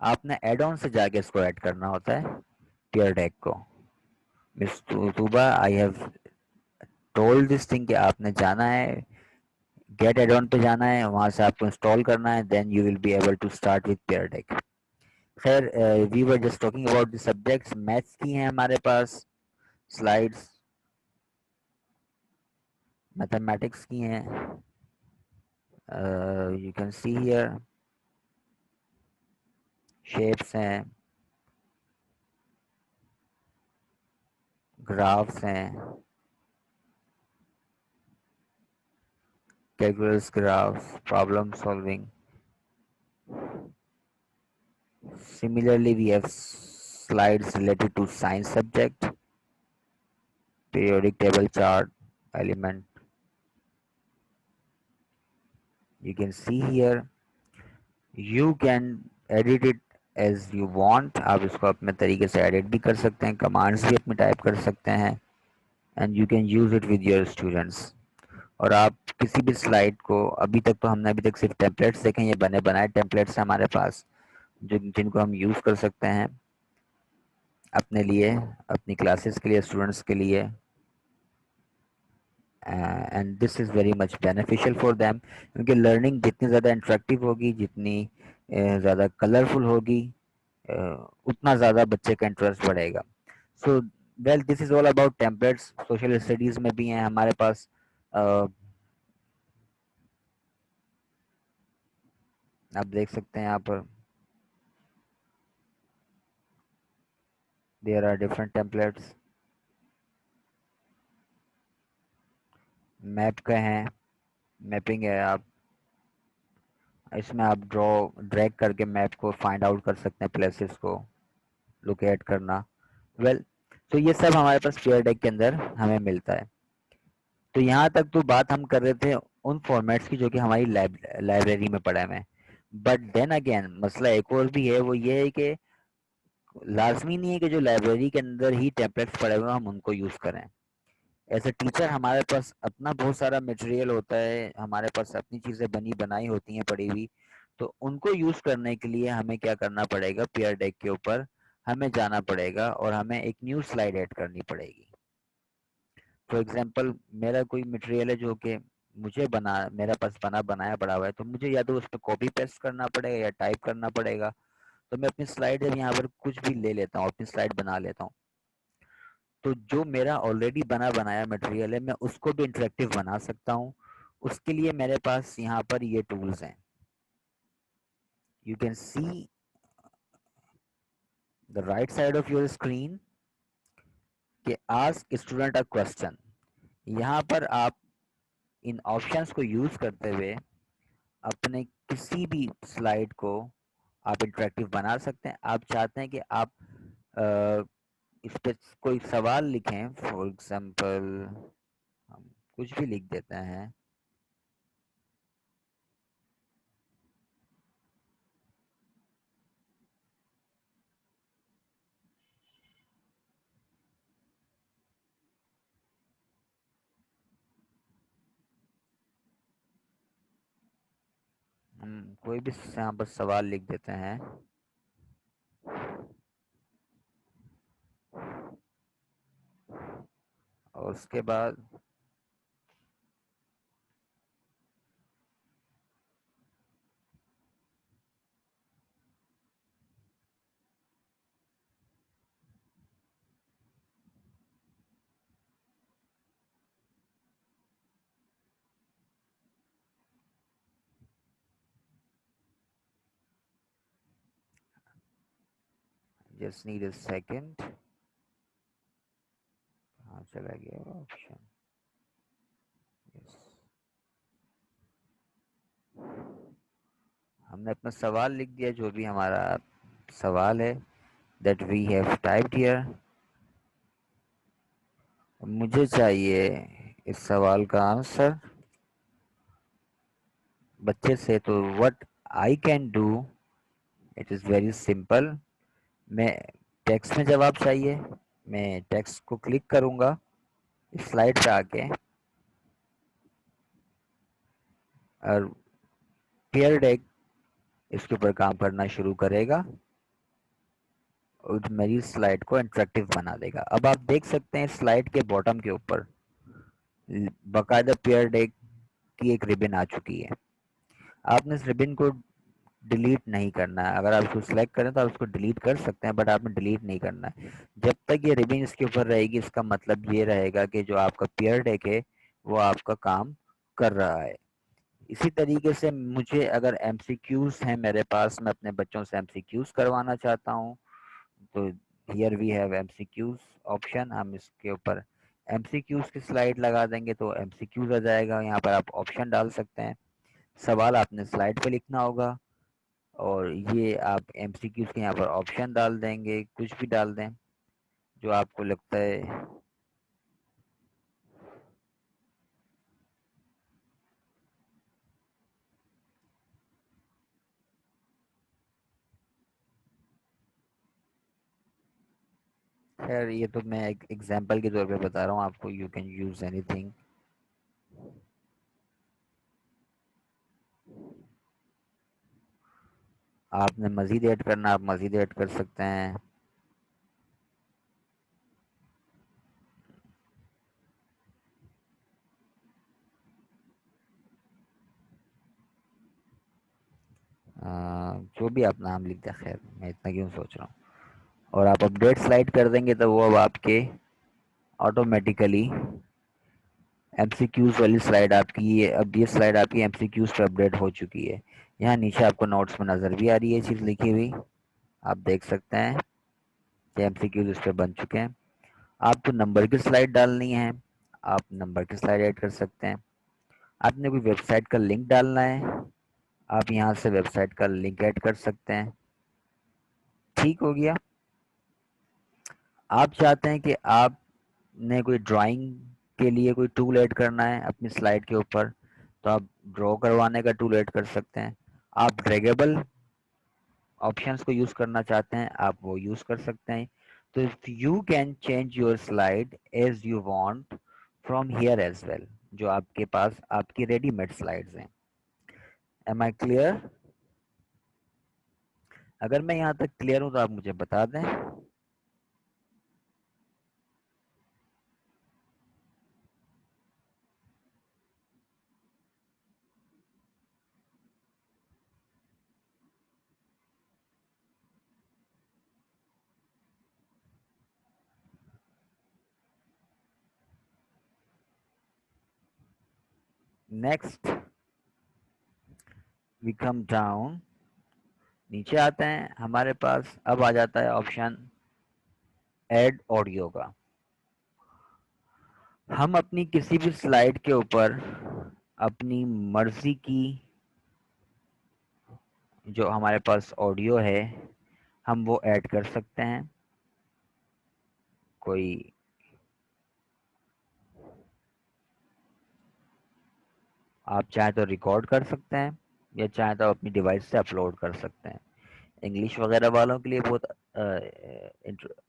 आपने एड ऑन से जाके इसको ऐड करना होता है टियर डेक को. Miss तुबा, I have told this thing कि आपने जाना है गेट एड ऑन पे जाना है, वहां से आपको इंस्टॉल करना है, then you will be able to start with Pear Deck. खैर, we were just talking about the subjects. Maths की हैं हमारे पास स्लाइड्स, मैथमेटिक्स की हैं. You can see here shapes हैं, ग्राफ्स हैं, calculus graphs, problem solving. Similarly, we have slides related to science subject, periodic table chart, element. You can see here, you can edit it as you want. आप इसको अपने तरीके से edit भी कर सकते हैं, commands भी अपने type कर सकते हैं, and you can use it with your students. और आप किसी भी स्लाइड को, अभी तक सिर्फ टेम्पलेट्स देखें, ये बने बनाए टेम्पलेट्स हैं हमारे पास जिनको हम यूज़ कर सकते हैं अपने लिए, अपनी क्लासेस के लिए, स्टूडेंट्स के लिए. And this is very much beneficial for them, क्योंकि लर्निंग जितनी ज़्यादा इंटरेक्टिव होगी, जितनी ज़्यादा कलरफुल होगी, उतना ज़्यादा बच्चे का इंटरेस्ट बढ़ेगा. So well, this is all about templates. Social studies में भी हैं हमारे पास. आप देख सकते हैं यहाँ पर there are different templates. Map का है, मैपिंग है. आप इसमें आप ड्रैग करके मैप को फाइंड आउट कर सकते हैं, प्लेसेस को लोकेट करना. वेल, तो ये सब हमारे पास पेयर डेक के अंदर हमें मिलता है. तो यहाँ तक तो बात हम कर रहे थे उन फॉर्मेट्स की जो कि हमारी लाइब्रेरी में पड़ा है. बट देन अगेन मसला एक और भी है, वो ये है कि लाजमी नहीं है कि जो लाइब्रेरी के अंदर ही टेम्पलेट्स पड़े हुए हम उनको यूज़ करें. एज ए टीचर हमारे पास अपना बहुत सारा मटेरियल होता है, हमारे पास अपनी चीज़ें बनी बनाई होती हैं पड़ी हुई. तो उनको यूज़ करने के लिए हमें क्या करना पड़ेगा, पेयर डेक के ऊपर हमें जाना पड़ेगा और हमें एक न्यू स्लाइड ऐड करनी पड़ेगी. फॉर एग्जांपल, मेरा कोई मटेरियल है जो कि मुझे बना मेरे पास बनाया पड़ा हुआ है, तो मुझे या तो उस पर कॉपी पेस्ट करना पड़ेगा या टाइप करना पड़ेगा. तो मैं अपनी स्लाइड जब यहाँ पर कुछ भी ले लेता हूँ, अपनी स्लाइड बना लेता हूँ, तो जो मेरा ऑलरेडी बना बनाया मटेरियल है मैं उसको भी इंटरेक्टिव बना सकता हूँ। उसके लिए मेरे पास यहाँ पर ये टूल्स हैं। You can see the right side of your screen कि आस्क स्टूडेंट अ क्वेश्चन। यहाँ पर आप इन ऑप्शंस को यूज करते हुए अपने किसी भी स्लाइड को आप इंटरेक्टिव बना सकते हैं। आप चाहते हैं कि आप इस पे कोई सवाल लिखें, फॉर एग्जांपल हम कुछ भी लिख देते हैं। हम कोई भी यहाँ पर सवाल लिख देते हैं और उसके बाद जस्ट नीड अ सेकंड। कहाँ चला गया ऑप्शन? यस, हमने अपना सवाल लिख दिया, जो भी हमारा सवाल है that we have typed here. मुझे चाहिए इस सवाल का आंसर बच्चे से। तो what I can do, it is very simple. मैं टेक्स्ट में जवाब चाहिए, मैं टेक्स्ट को क्लिक करूंगा इस स्लाइड पे आके, और पेयर डेक इसके ऊपर काम करना शुरू करेगा और मेरी स्लाइड को इंटरेक्टिव बना देगा। अब आप देख सकते हैं स्लाइड के बॉटम के ऊपर बाकायदा पेयर डेक की एक रिबन आ चुकी है। आपने इस रिबन को डिलीट नहीं करना है। अगर आप इसको सिलेक्ट करें तो आप इसको डिलीट कर सकते हैं, बट आपने डिलीट नहीं करना है। जब तक ये रिबन इसके ऊपर रहेगी, इसका मतलब ये रहेगा कि जो आपका पेयर डेक है वो आपका काम कर रहा है। इसी तरीके से मुझे अगर एमसीक्यूज हैं मेरे पास, मैं अपने बच्चों से एमसीक्यूज करवाना चाहता हूँ, तो here we have MCQs option. हम इसके ऊपर एमसीक्यूज की स्लाइड लगा देंगे तो एमसीक्यूज आ जाएगा। यहाँ पर आप ऑप्शन डाल सकते हैं, सवाल आपने स्लाइड पे लिखना होगा, और ये आप एमसीक्यूज के यहाँ पर ऑप्शन डाल देंगे, कुछ भी डाल दें जो आपको लगता है। खैर ये तो मैं एक एग्जांपल के तौर पे बता रहा हूँ आपको, यू कैन यूज एनीथिंग। आपने मजीद ऐड करना, आप मजीद ऐड कर सकते हैं। जो भी आप नाम लिख दें, खैर मैं इतना क्यों सोच रहा हूँ। और आप अपडेट स्लाइड कर देंगे तो वो अब आपके ऑटोमेटिकली एमसीक्यूज वाली स्लाइड आपकी, ये अब ये स्लाइड आपकी एमसीक्यूज पे अपडेट हो चुकी है। यहाँ नीचे आपको नोट्स में नज़र भी आ रही है चीज़ लिखी हुई, आप देख सकते हैं कि एमसीक्यूज इस पे बन चुके हैं। आपको नंबर की स्लाइड डालनी है, आप नंबर की स्लाइड ऐड कर सकते हैं। आपने कोई वेबसाइट का लिंक डालना है, आप यहाँ से वेबसाइट का लिंक ऐड कर सकते हैं। ठीक हो गया। आप चाहते हैं कि आपने कोई ड्राइंग के लिए कोई टूल ऐड करना है अपनी स्लाइड के ऊपर, तो आप ड्रॉ करवाने का टूल ऐड कर सकते हैं। आप ड्रैगेबल ऑप्शंस को यूज़ करना चाहते हैं, आप वो यूज़ कर सकते हैं। तो you can change your slide as you want from here as well, जो आपके पास आपकी रेडीमेड स्लाइड्स हैं। Am I clear? अगर मैं यहाँ तक क्लियर हूँ तो आप मुझे बता दें। नेक्स्ट वी कम डाउन, नीचे आते हैं, हमारे पास अब आ जाता है ऑप्शन ऐड ऑडियो का। हम अपनी किसी भी स्लाइड के ऊपर अपनी मर्जी की जो हमारे पास ऑडियो है हम वो ऐड कर सकते हैं। कोई आप चाहे तो रिकॉर्ड कर सकते हैं या चाहे तो अपनी डिवाइस से अपलोड कर सकते हैं। इंग्लिश वगैरह वालों के लिए बहुत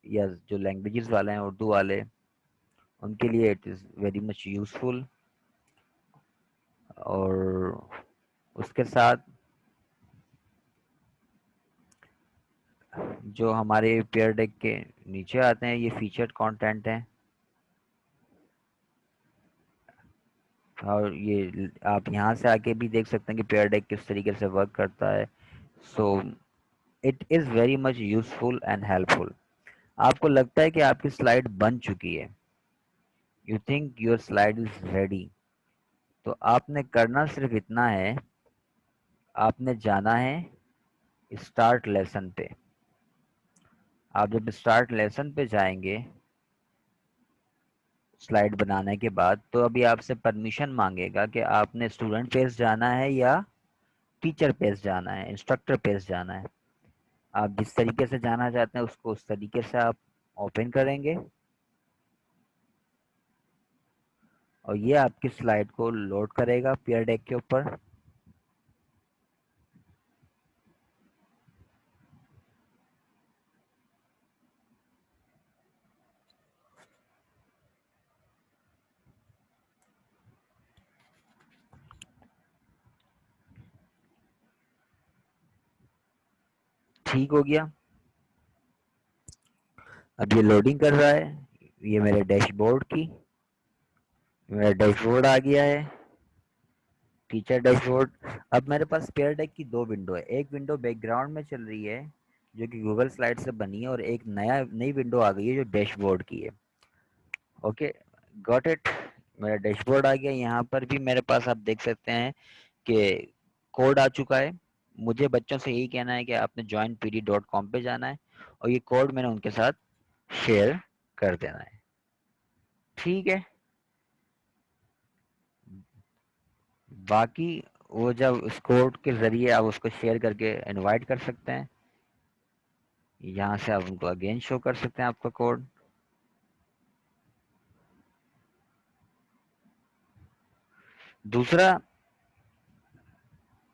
या जो लैंग्वेजेस वाले हैं उर्दू वाले, उनके लिए it is very much useful. और उसके साथ जो हमारे पेयर डेक के नीचे आते हैं ये फीचर्ड कंटेंट हैं। और ये आप यहाँ से आके भी देख सकते हैं कि पेयर डेक किस तरीके से वर्क करता है। So it is very much useful and helpful. आपको लगता है कि आपकी स्लाइड बन चुकी है, you think your slide is ready, तो आपने करना सिर्फ इतना है, आपने जाना है स्टार्ट लेसन पे। आप जब स्टार्ट लेसन पे जाएंगे स्लाइड बनाने के बाद, तो अभी आपसे परमिशन मांगेगा कि आपने स्टूडेंट पेज जाना है या टीचर पेज जाना है, इंस्ट्रक्टर पेज जाना है। आप जिस तरीके से जाना चाहते हैं उसको उस तरीके से आप ओपन करेंगे और ये आपकी स्लाइड को लोड करेगा पेयर डेक के ऊपर। ठीक हो गया। अब ये लोडिंग कर रहा है, ये मेरे डैशबोर्ड की, मेरा डैशबोर्ड आ गया है, टीचर डैशबोर्ड। अब मेरे पास पेयर डेक की दो विंडो है, एक विंडो बैकग्राउंड में चल रही है जो कि गूगल स्लाइड से बनी है, और एक नई विंडो आ गई है जो डैशबोर्ड की है। Okay, got it. मेरा डैशबोर्ड आ गया, यहाँ पर भी मेरे पास आप देख सकते हैं कि कोड आ चुका है। मुझे बच्चों से यही कहना है कि आपने joinpd.com पे जाना है और ये कोड मैंने उनके साथ शेयर कर देना है। ठीक है, बाकी वो जब उस कोड के ज़रिए आप उसको शेयर करके इनवाइट कर सकते हैं, यहाँ से आप उनको अगेन शो कर सकते हैं आपका कोड। दूसरा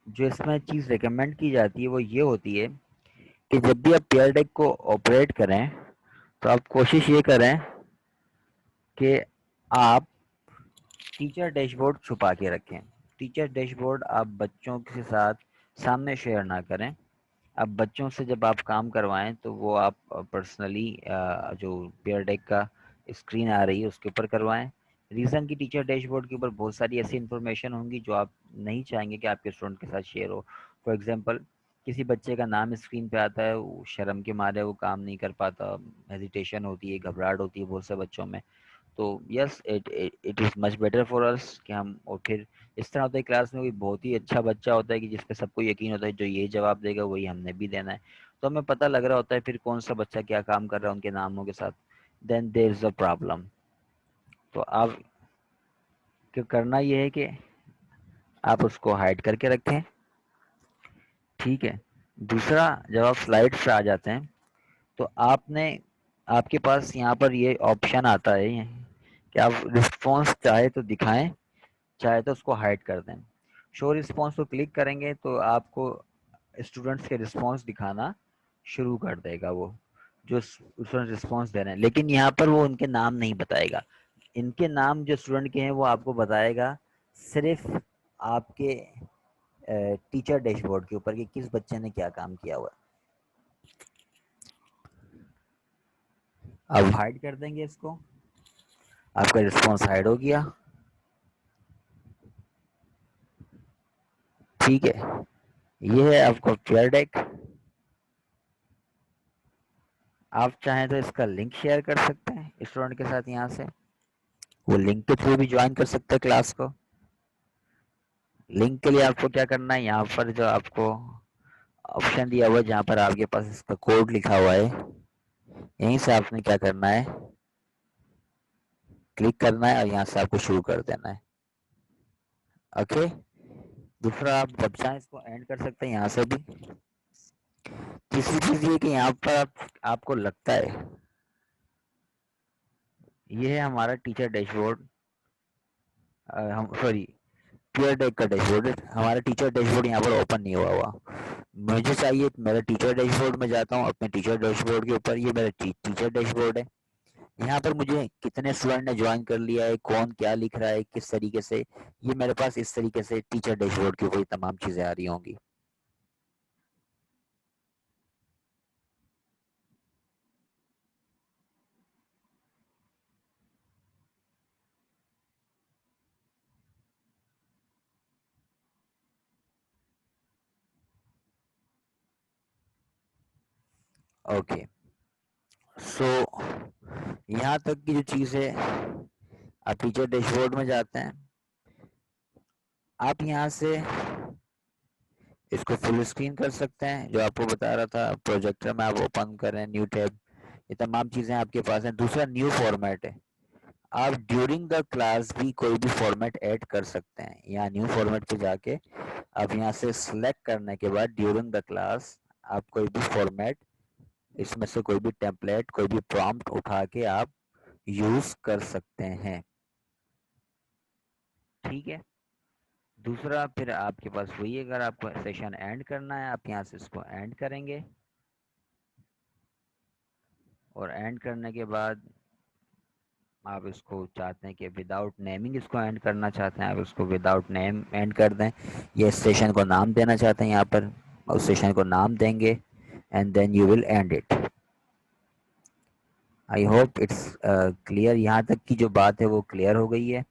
जो इसमें चीज़ रिकमेंड की जाती है वो ये होती है कि जब भी आप पेयर डेक को ऑपरेट करें तो आप कोशिश ये करें कि आप टीचर डैशबोर्ड छुपा के रखें। टीचर डैशबोर्ड आप बच्चों के साथ सामने शेयर ना करें। अब बच्चों से जब आप काम करवाएं तो वो आप पर्सनली जो पेयर डेक का स्क्रीन आ रही है उसके ऊपर करवाएं। रीज़न की टीचर डैशबोर्ड के ऊपर बहुत सारी ऐसी इन्फॉर्मेशन होंगी जो आप नहीं चाहेंगे कि आपके स्टूडेंट के साथ शेयर हो। फॉर एग्जांपल, किसी बच्चे का नाम स्क्रीन पे आता है, वो शर्म के मारे वो काम नहीं कर पाता, हेजिटेशन होती है, घबराहट होती है बहुत से बच्चों में। तो yes, it is much better for us कि हम, और फिर इस तरह होता है क्लास में कोई बहुत ही अच्छा बच्चा होता है कि जिस पे सबको यकीन होता है जो ये जवाब देगा वही हमने भी देना है, तो हमें पता लग रहा होता है फिर कौन सा बच्चा क्या काम कर रहा है उनके नामों के साथ। Then there is a problem. तो आप क्या करना ये है कि आप उसको हाइड करके रखें। ठीक है। दूसरा, जब आप स्लाइड से आ जाते हैं तो आपने, आपके पास यहाँ पर ये ऑप्शन आता है कि आप रिस्पॉन्स चाहे तो दिखाएं चाहे तो उसको हाइड कर दें। शो रिस्पॉन्स को क्लिक करेंगे तो आपको स्टूडेंट्स के रिस्पॉन्स दिखाना शुरू कर देगा, वो जो स्टूडेंट रिस्पॉन्स दे रहे हैं, लेकिन यहाँ पर वो उनके नाम नहीं बताएगा। इनके नाम जो स्टूडेंट के हैं वो आपको बताएगा सिर्फ आपके टीचर डैशबोर्ड के ऊपर कि किस बच्चे ने क्या काम किया हुआ है। अब हाइड कर देंगे इसको, आपका रिस्पॉन्स हाइड हो गया। ठीक है, ये है आपका पेयर डेक। आप चाहें तो इसका लिंक शेयर कर सकते हैं स्टूडेंट के साथ, यहाँ से वो लिंक के थ्रू भी ज्वाइन कर सकते हैं क्लास को। लिंक के लिए आपको क्या करना है, यहाँ पर जो आपको ऑप्शन दिया हुआ है जहाँ पर आपके पास इसका कोड लिखा हुआ है, यहीं से आपने क्या करना है, क्लिक करना है और यहाँ से आपको शुरू कर देना है। ओके। दूसरा, आप जब चाहें इसको एंड कर सकते हैं यहाँ से भी। तीसरी चीज ये कि यहाँ पर आपको लगता है ये है हमारा टीचर डैशबोर्ड, हम सॉरी पीयर डेक का डैशबोर्ड है। हमारा टीचर डैशबोर्ड यहाँ पर ओपन नहीं हुआ हुआ। मुझे चाहिए मेरा टीचर डैशबोर्ड में जाता हूँ, अपने टीचर डैशबोर्ड के ऊपर ये मेरा टीचर डैशबोर्ड है। यहाँ पर मुझे कितने स्टूडेंट ने ज्वाइन कर लिया है, कौन क्या लिख रहा है, किस तरीके से, ये मेरे पास इस तरीके से टीचर डैशबोर्ड की कोई तमाम चीज़ें आ रही होंगी। ओके। सो यहाँ तक की जो चीज़ है, आप टीचर डैशबोर्ड में जाते हैं, आप यहाँ से इसको फुल स्क्रीन कर सकते हैं, जो आपको बता रहा था प्रोजेक्टर में आप ओपन करें न्यू टैब, ये तमाम चीज़ें आपके पास हैं। दूसरा न्यू फॉर्मेट है, आप ड्यूरिंग द क्लास भी कोई भी फॉर्मेट ऐड कर सकते हैं। यहाँ न्यू फॉर्मेट पे जाके आप यहाँ से सिलेक्ट करने के बाद ड्यूरिंग द क्लास आप कोई भी फॉर्मेट, इसमें से कोई भी टेम्पलेट, कोई भी प्रॉम्प्ट उठा के आप यूज कर सकते हैं। ठीक है। दूसरा, फिर आपके पास वही, अगर आपको सेशन एंड करना है आप यहाँ से इसको एंड करेंगे, और एंड करने के बाद आप इसको चाहते हैं कि विदाउट नेमिंग इसको एंड करना चाहते हैं, आप इसको विदाउट नेम एंड कर दें। ये सेशन को नाम देना चाहते हैं यहाँ पर, उस सेशन को नाम देंगे and then you will end it. I hope it's clear, यहाँ तक की जो बात है वो क्लियर हो गई है।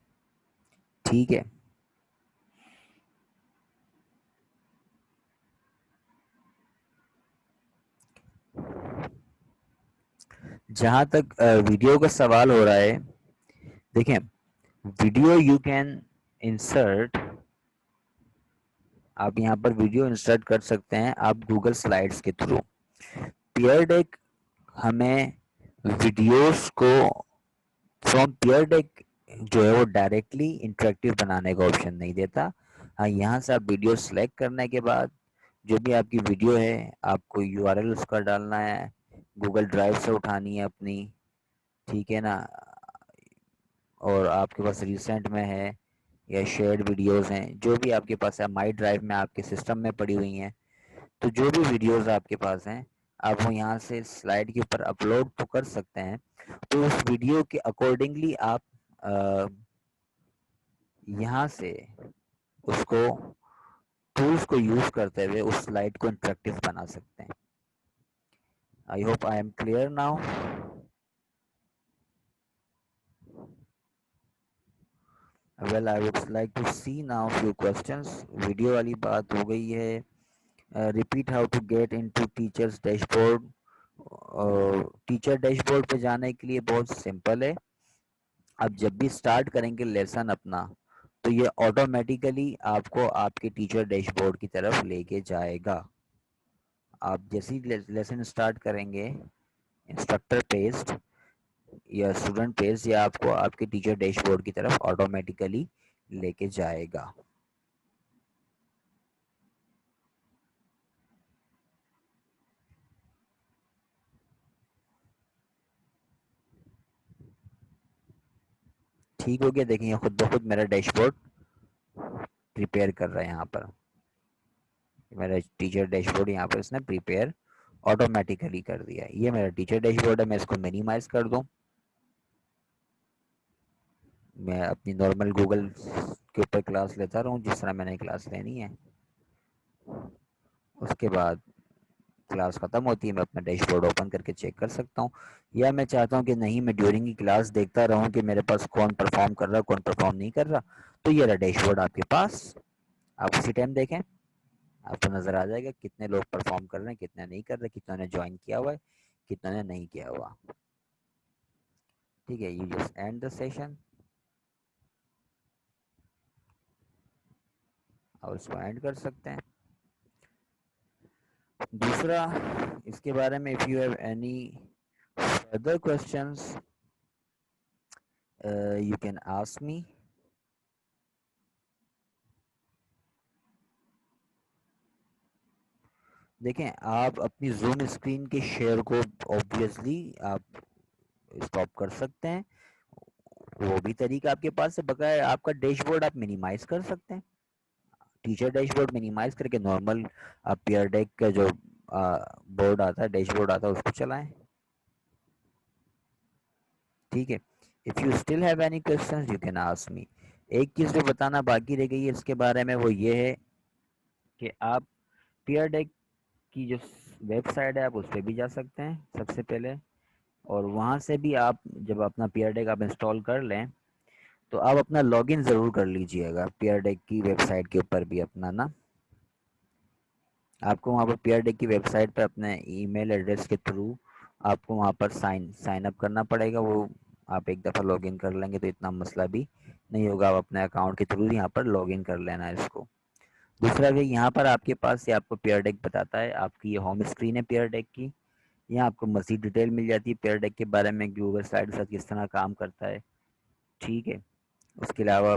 ठीक है। जहाँ तक वीडियो का सवाल हो रहा है, देखें, वीडियो यू कैन इंसर्ट, आप यहाँ पर वीडियो इंसर्ट कर सकते हैं आप गूगल स्लाइड्स के थ्रू। पियर डेक हमें वीडियोस को फ्रॉम पियर डेक जो है वो डायरेक्टली इंटरेक्टिव बनाने का ऑप्शन नहीं देता। हाँ, यहाँ से आप वीडियो सेलेक्ट करने के बाद जो भी आपकी वीडियो है आपको यूआरएल उसका डालना है, गूगल ड्राइव से उठानी है अपनी, ठीक है ना, और आपके पास रिसेंट में है या शेयर्ड वीडियोस हैं, जो भी आपके पास है, माई ड्राइव में आपके सिस्टम में पड़ी हुई हैं, तो जो भी वीडियोस आपके पास हैं आप वो यहाँ से स्लाइड के ऊपर अपलोड तो कर सकते हैं। तो उस वीडियो के अकॉर्डिंगली आप यहाँ से उसको टूल्स को यूज करते हुए उस स्लाइड को इंटरेक्टिव बना सकते हैं। I hope I am clear now. Well, I would like to see now few questions. Video वाली बात हो गई है। Repeat how to get into teachers dashboard. Teacher dashboard पे जाने के लिए बहुत सिंपल है। आप जब भी स्टार्ट करेंगे लेसन अपना, तो ये ऑटोमेटिकली आपको आपके टीचर डैशबोर्ड की तरफ लेके जाएगा। आप जैसे ही लेसन स्टार्ट करेंगे, इंस्ट्रक्टर पेज या स्टूडेंट पेज या आपको आपके टीचर डैशबोर्ड की तरफ ऑटोमेटिकली लेके जाएगा। ठीक हो गया। देखिए खुद ब खुद मेरा डैशबोर्ड प्रिपेयर कर रहा है यहाँ पर, मेरा टीचर डैशबोर्ड यहाँ पर इसने प्रिपेयर ऑटोमेटिकली कर दिया है। ये मेरा टीचर डैशबोर्ड है, मैं इसको मिनिमाइज कर दूँ, मैं अपनी नॉर्मल गूगल के ऊपर क्लास लेता रहूँ जिस तरह मैंने क्लास लेनी है, उसके बाद क्लास खत्म होती है मैं अपना डैशबोर्ड ओपन करके चेक कर सकता हूँ। या मैं चाहता हूँ कि नहीं, मैं ड्यूरिंग की क्लास देखता रहूँ कि मेरे पास कौन परफॉर्म कर रहा, कौन परफॉर्म नहीं कर रहा, तो ये रहा डैशबोर्ड आपके पास। आप उसी टाइम देखें, आपको नजर आ जाएगा कितने लोग परफॉर्म कर रहे हैं, कितने नहीं कर रहे, कितनों ने ज्वाइन किया हुआ है, कितनों ने नहीं किया हुआ। ठीक है, you just and the session. और इसको ऐड कर सकते हैं। दूसरा, इसके बारे में if you have any further questions you can ask मी। देखें, आप अपनी जूम स्क्रीन के शेयर को ऑब्वियसली आप स्टॉप कर सकते हैं, वो भी तरीका आपके पास है। बकाया आपका डैशबोर्ड आप मिनिमाइज कर सकते हैं, टीचर डैशबोर्ड मिनिमाइज करके नॉर्मल आप पीयर डेक का जो बोर्ड आता है, डैशबोर्ड आता है, उसको चलाएं। ठीक है, if you still have any questions you can ask मी। एक चीज़ जो बताना बाकी रह गई है इसके बारे में, वो ये है कि आप पीयर डेक की जो वेबसाइट है आप उस पर भी जा सकते हैं सबसे पहले, और वहाँ से भी आप जब अपना पीयर डेक आप इंस्टॉल कर लें तो आप अपना लॉगिन ज़रूर कर लीजिएगा पीयर डेक की वेबसाइट के ऊपर भी अपना ना। आपको वहाँ पर पीयर डेक की वेबसाइट पे अपने ईमेल एड्रेस के थ्रू आपको वहाँ पर साइन अप करना पड़ेगा। वो आप एक दफ़ा लॉगिन कर लेंगे तो इतना मसला भी नहीं होगा, आप अपने अकाउंट के थ्रू यहाँ पर लॉगिन कर लेना है इसको। दूसरा भी, यहाँ पर आपके पास ये आपको पीयर डेक बताता है, आपकी ये होम स्क्रीन है पीयर डेक की। यहाँ आपको मज़ीद डिटेल मिल जाती है पीयर डेक के बारे में, कि वेबसाइट के साथ किस तरह काम करता है। ठीक है, उसके अलावा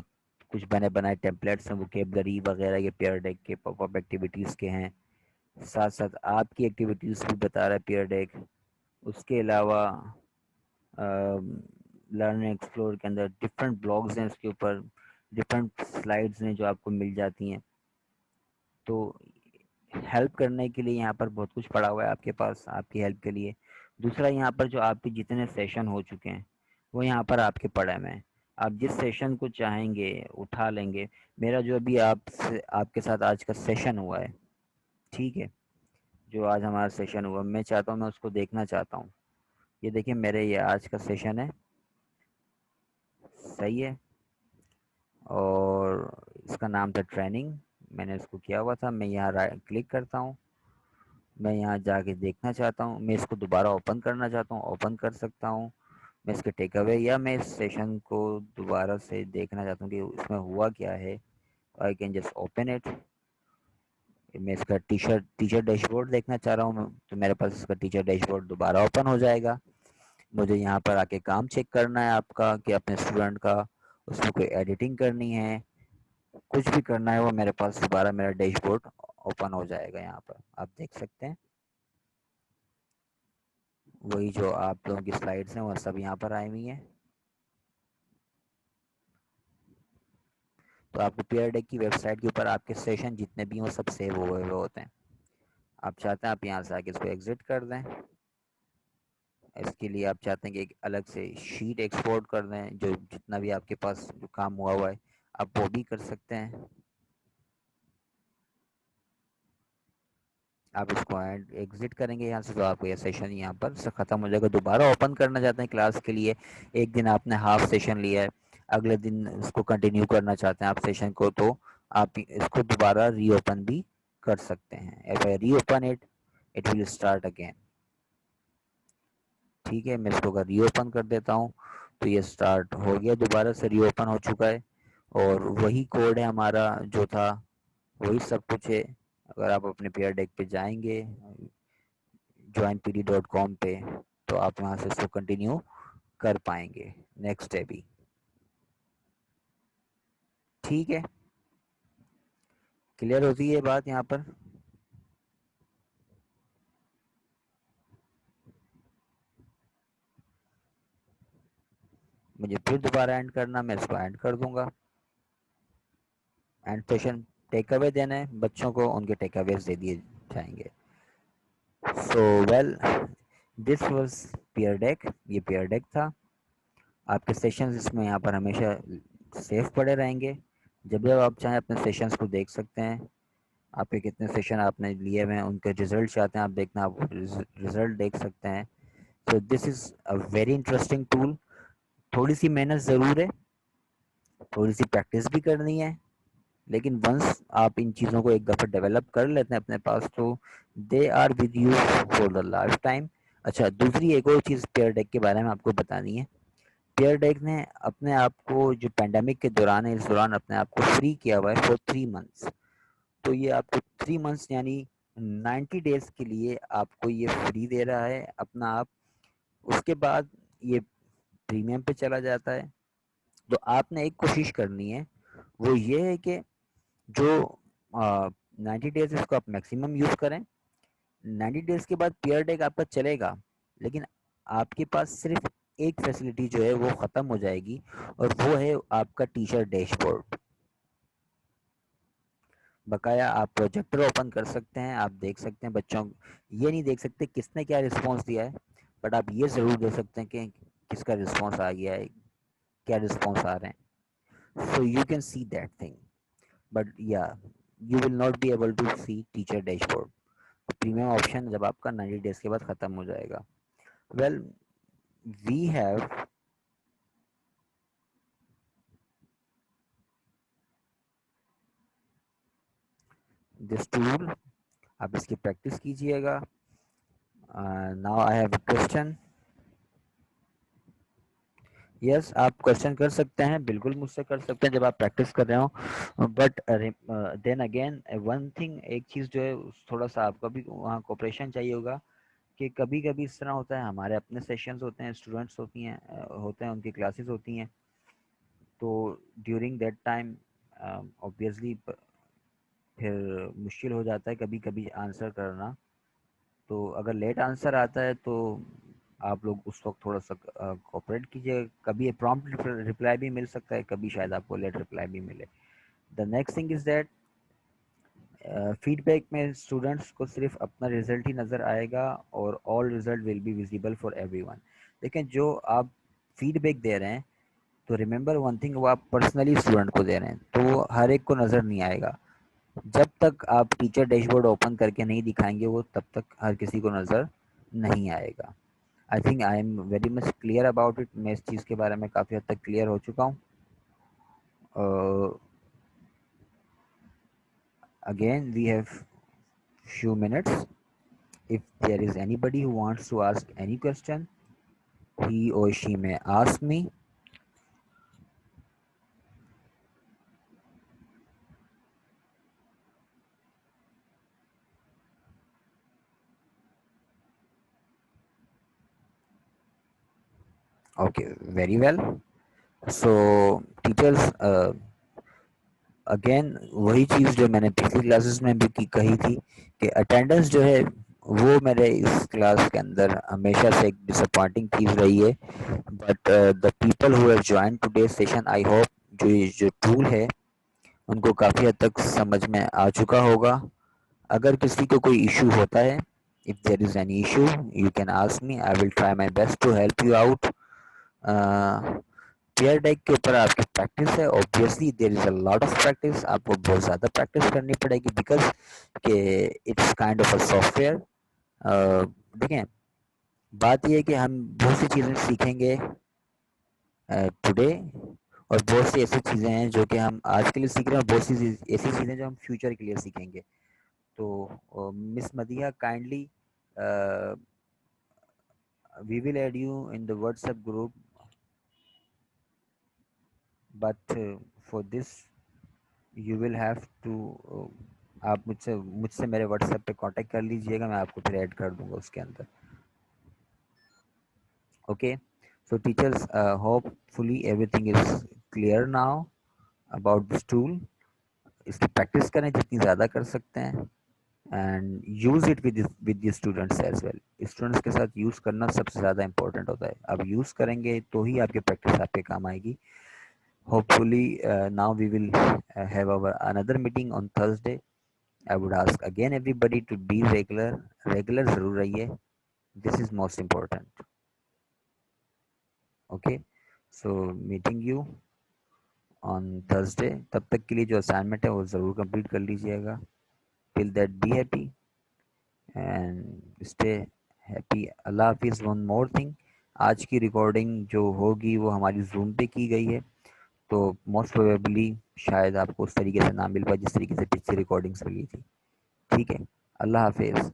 कुछ बने बनाए टेम्पलेट्स हैं, वोकेबलरी वगैरह ये पीयर डेक के पॉपअप एक्टिविटीज़ के हैं। साथ साथ आपकी एक्टिविटीज़ भी बता रहा है पीयर डेक। उसके अलावा लर्न एक्सप्लोर के अंदर डिफरेंट ब्लॉग्स हैं, उसके ऊपर डिफरेंट स्लाइड्स हैं जो आपको मिल जाती हैं। तो हेल्प करने के लिए यहाँ पर बहुत कुछ पड़ा हुआ है आपके पास आपकी हेल्प के लिए। दूसरा, यहाँ पर जो आपके जितने सेशन हो चुके हैं वो यहाँ पर आपके पड़े हुए हैं, आप जिस सेशन को चाहेंगे उठा लेंगे। मेरा जो अभी आपके साथ आज का सेशन हुआ है, ठीक है, जो आज हमारा सेशन हुआ, मैं चाहता हूँ, मैं उसको देखना चाहता हूँ। ये देखिए, मेरे ये आज का सेशन है, सही है, और इसका नाम था ट्रेनिंग। मैंने इसको किया हुआ था, मैं यहाँ क्लिक करता हूँ, मैं यहाँ जाके देखना चाहता हूँ, मैं इसको दोबारा ओपन करना चाहता हूँ, ओपन कर सकता हूँ। मैं इसके टेक अवे या मैं इस सेशन को दोबारा से देखना चाहता हूँ कि इसमें हुआ क्या है, आई कैन जस्ट ओपन इट। मैं इसका टीचर डैशबोर्ड देखना चाह रहा हूँ तो मेरे पास इसका टीचर डैशबोर्ड दोबारा ओपन हो जाएगा। मुझे यहाँ पर आके काम चेक करना है आपका कि अपने स्टूडेंट का, उसमें कोई एडिटिंग करनी है, कुछ भी करना है, वो मेरे पास दोबारा मेरा डैशबोर्ड ओपन हो जाएगा। यहाँ पर आप देख सकते हैं, वही जो आप लोगों की स्लाइड्स हैं वह सब यहाँ पर आई हुई हैं। तो आपको पीयर डेक की वेबसाइट के ऊपर आपके सेशन जितने भी हैं वो सब सेव हुए हुए होते हैं। आप चाहते हैं आप यहाँ से आके इसको एग्जिट कर दें, इसके लिए आप चाहते हैं कि एक अलग से शीट एक्सपोर्ट कर दें, जो जितना भी आपके पास जो काम हुआ है आप वो भी कर सकते हैं। आप इसको एग्जिट करेंगे यहाँ से तो आपको यह सेशन यहाँ पर से ख़त्म हो जाएगा। दोबारा ओपन करना चाहते हैं क्लास के लिए, एक दिन आपने हाफ सेशन लिया है, अगले दिन इसको कंटिन्यू करना चाहते हैं आप सेशन को, तो आप इसको दोबारा रीओपन भी कर सकते हैं। If I reopen it, it will start again. ठीक है, मैं इसको अगर रीओपन कर देता हूँ तो ये स्टार्ट हो गया, दोबारा से रीओपन हो चुका है, और वही कोड है हमारा जो था, वही सब कुछ है। अगर आप अपने पेयर डेक पे जाएंगे joinpd.com पे, तो आप वहाँ से इसको कंटिन्यू कर पाएंगे नेक्स्ट डे भी। ठीक है, क्लियर होती है बात यहाँ पर? मुझे फिर दोबारा एंड करना, मैं इसको एंड कर दूंगा। एंड सेशन टेक अवे देना है बच्चों को, उनके टेक अवेज दे दिए जाएंगे। So well, this was peer deck, ये पीयर डेक था। आपके सेशंस इसमें यहाँ पर हमेशा सेफ पड़े रहेंगे, जब जब आप चाहें अपने सेशंस को देख सकते हैं। आपके कितने सेशन आपने लिए हुए हैं, उनके रिजल्ट चाहते हैं आप देखना, आप रिजल्ट देख सकते हैं। So this is a very interesting tool. थोड़ी सी मेहनत ज़रूर है, थोड़ी सी प्रैक्टिस भी करनी है, लेकिन वंस आप इन चीज़ों को एक दफ़ा डेवलप कर लेते हैं अपने पास, तो they are with you for the lifetime. अच्छा, दूसरी एक और चीज़ पेयर डेक के बारे में आपको बतानी है। पेयर डेक ने अपने आप को जो पैंडेमिक के दौरान है, इस दौरान अपने आप को फ्री किया हुआ है फॉर 3 मंथ्स। तो ये आपको 3 मंथ्स यानी 90 डेज के लिए आपको ये फ्री दे रहा है अपना आप। उसके बाद ये प्रीमियम पे चला जाता है। तो आपने एक कोशिश करनी है, वो ये है कि जो 90 डेज इसको आप मैक्सिमम यूज़ करें। 90 डेज के बाद पीयर टैग आपका चलेगा, लेकिन आपके पास सिर्फ एक फैसिलिटी जो है वो ख़त्म हो जाएगी, और वो है आपका टीचर डैशबोर्ड। बकाया आप प्रोजेक्टर ओपन कर सकते हैं, आप देख सकते हैं बच्चों, ये नहीं देख सकते किसने क्या रिस्पॉन्स दिया है, बट आप ये ज़रूर देख सकते हैं कि किसका रिस्पॉन्स आ गया है, क्या रिस्पॉन्स आ रहे हैं। So you can see that thing, but yeah you will not be able to see teacher dashboard. Premium option जब आपका 90 डेज के बाद ख़त्म हो जाएगा। Well, we have this tool, आप इसकी प्रैक्टिस कीजिएगा। Now I have a question. Yes, आप क्वेश्चन कर सकते हैं, बिल्कुल मुझसे कर सकते हैं जब आप प्रैक्टिस कर रहे हो। But then again one thing, एक चीज़ जो है थोड़ा सा आपका भी वहाँ कोऑपरेशन चाहिए होगा, कि कभी कभी इस तरह होता है, हमारे अपने सेशंस होते हैं, स्टूडेंट्स होते हैं, उनकी क्लासेस होती हैं, तो ड्यूरिंग दैट टाइम ऑब्वियसली फिर मुश्किल हो जाता है कभी कभी आंसर करना। तो अगर लेट आंसर आता है तो आप लोग उस वक्त थोड़ा सा कोऑपरेट कीजिए। कभी प्रॉम्प्ट रिप्लाई भी मिल सकता है, कभी शायद आपको लेट रिप्लाई भी मिले। The next thing is that feedback में स्टूडेंट्स को सिर्फ अपना रिजल्ट ही नज़र आएगा, और all result will be visible for everyone. लेकिन जो आप फीडबैक दे रहे हैं, तो रिमेंबर वन थिंग, वो आप पर्सनली स्टूडेंट को दे रहे हैं, तो वो हर एक को नज़र नहीं आएगा। जब तक आप टीचर डैशबोर्ड ओपन करके नहीं दिखाएंगे वो, तब तक हर किसी को नज़र नहीं आएगा। I think I am very much clear about it. मैं इस चीज़ के बारे में काफ़ी हद तक क्लियर हो चुका हूँ। Again we have few minutes. If there is anybody who wants to ask any question, he or she may ask me. Okay, very well. So teachers, again वही चीज़ जो मैंने पिछली क्लासेस में भी कही थी, कि अटेंडेंस जो है वो मेरे इस क्लास के अंदर हमेशा से एक डिसअपॉइंटिंग चीज़ रही है। But the people who have join today session, I hope जो ये जो टूल है उनको काफ़ी हद तक समझ में आ चुका होगा। अगर किसी को कोई इशू होता है, if there is any issue, you can ask me, I will try my best to help you out. Pear Deck के ऊपर आपकी प्रैक्टिस है, obviously there is a lot of practice, आपको बहुत ज़्यादा प्रैक्टिस करनी पड़ेगी, बिकॉज के it's kind of a software. देखें, बात यह है कि हम बहुत सी चीज़ें सीखेंगे टुडे, और बहुत सी ऐसी चीज़ें हैं जो कि हम आज के लिए सीख रहे हैं, और बहुत सी ऐसी चीज़ें जो हम फ्यूचर के लिए सीखेंगे। तो miss मदिया, kindly we will add you in the WhatsApp group, but for this you will have to आप मुझसे मुझसे मेरे WhatsApp पे कांटेक्ट कर लीजिएगा, मैं आपको फिर ऐड कर दूंगा उसके अंदर। Okay, so teachers, hopefully everything is clear now about this tool. इसकी प्रैक्टिस करें जितनी ज़्यादा कर सकते हैं, and use it with the students as well. Students के साथ यूज़ करना सबसे ज़्यादा इंपॉर्टेंट होता है। आप यूज़ करेंगे तो ही आपकी प्रैक्टिस आपके काम आएगी। Hopefully, now we will have our another meeting on Thursday. I would ask again everybody to be regular. Regular जरूर रहिए. This is most important. Okay. So meeting you on Thursday. तब तक के लिए जो assignment है वो ज़रूर complete कर लीजिएगा. Till that, be happy and stay happy. अल्लाह हाफिज़. One more thing. आज की रिकॉर्डिंग जो होगी वो हमारी जूम पे की गई है, तो मोस्ट प्रोबेबली शायद आपको उस तरीके से ना मिल पाए जिस तरीके से पिछली रिकॉर्डिंग्स मिली थी। ठीक है, अल्लाह हाफिज़।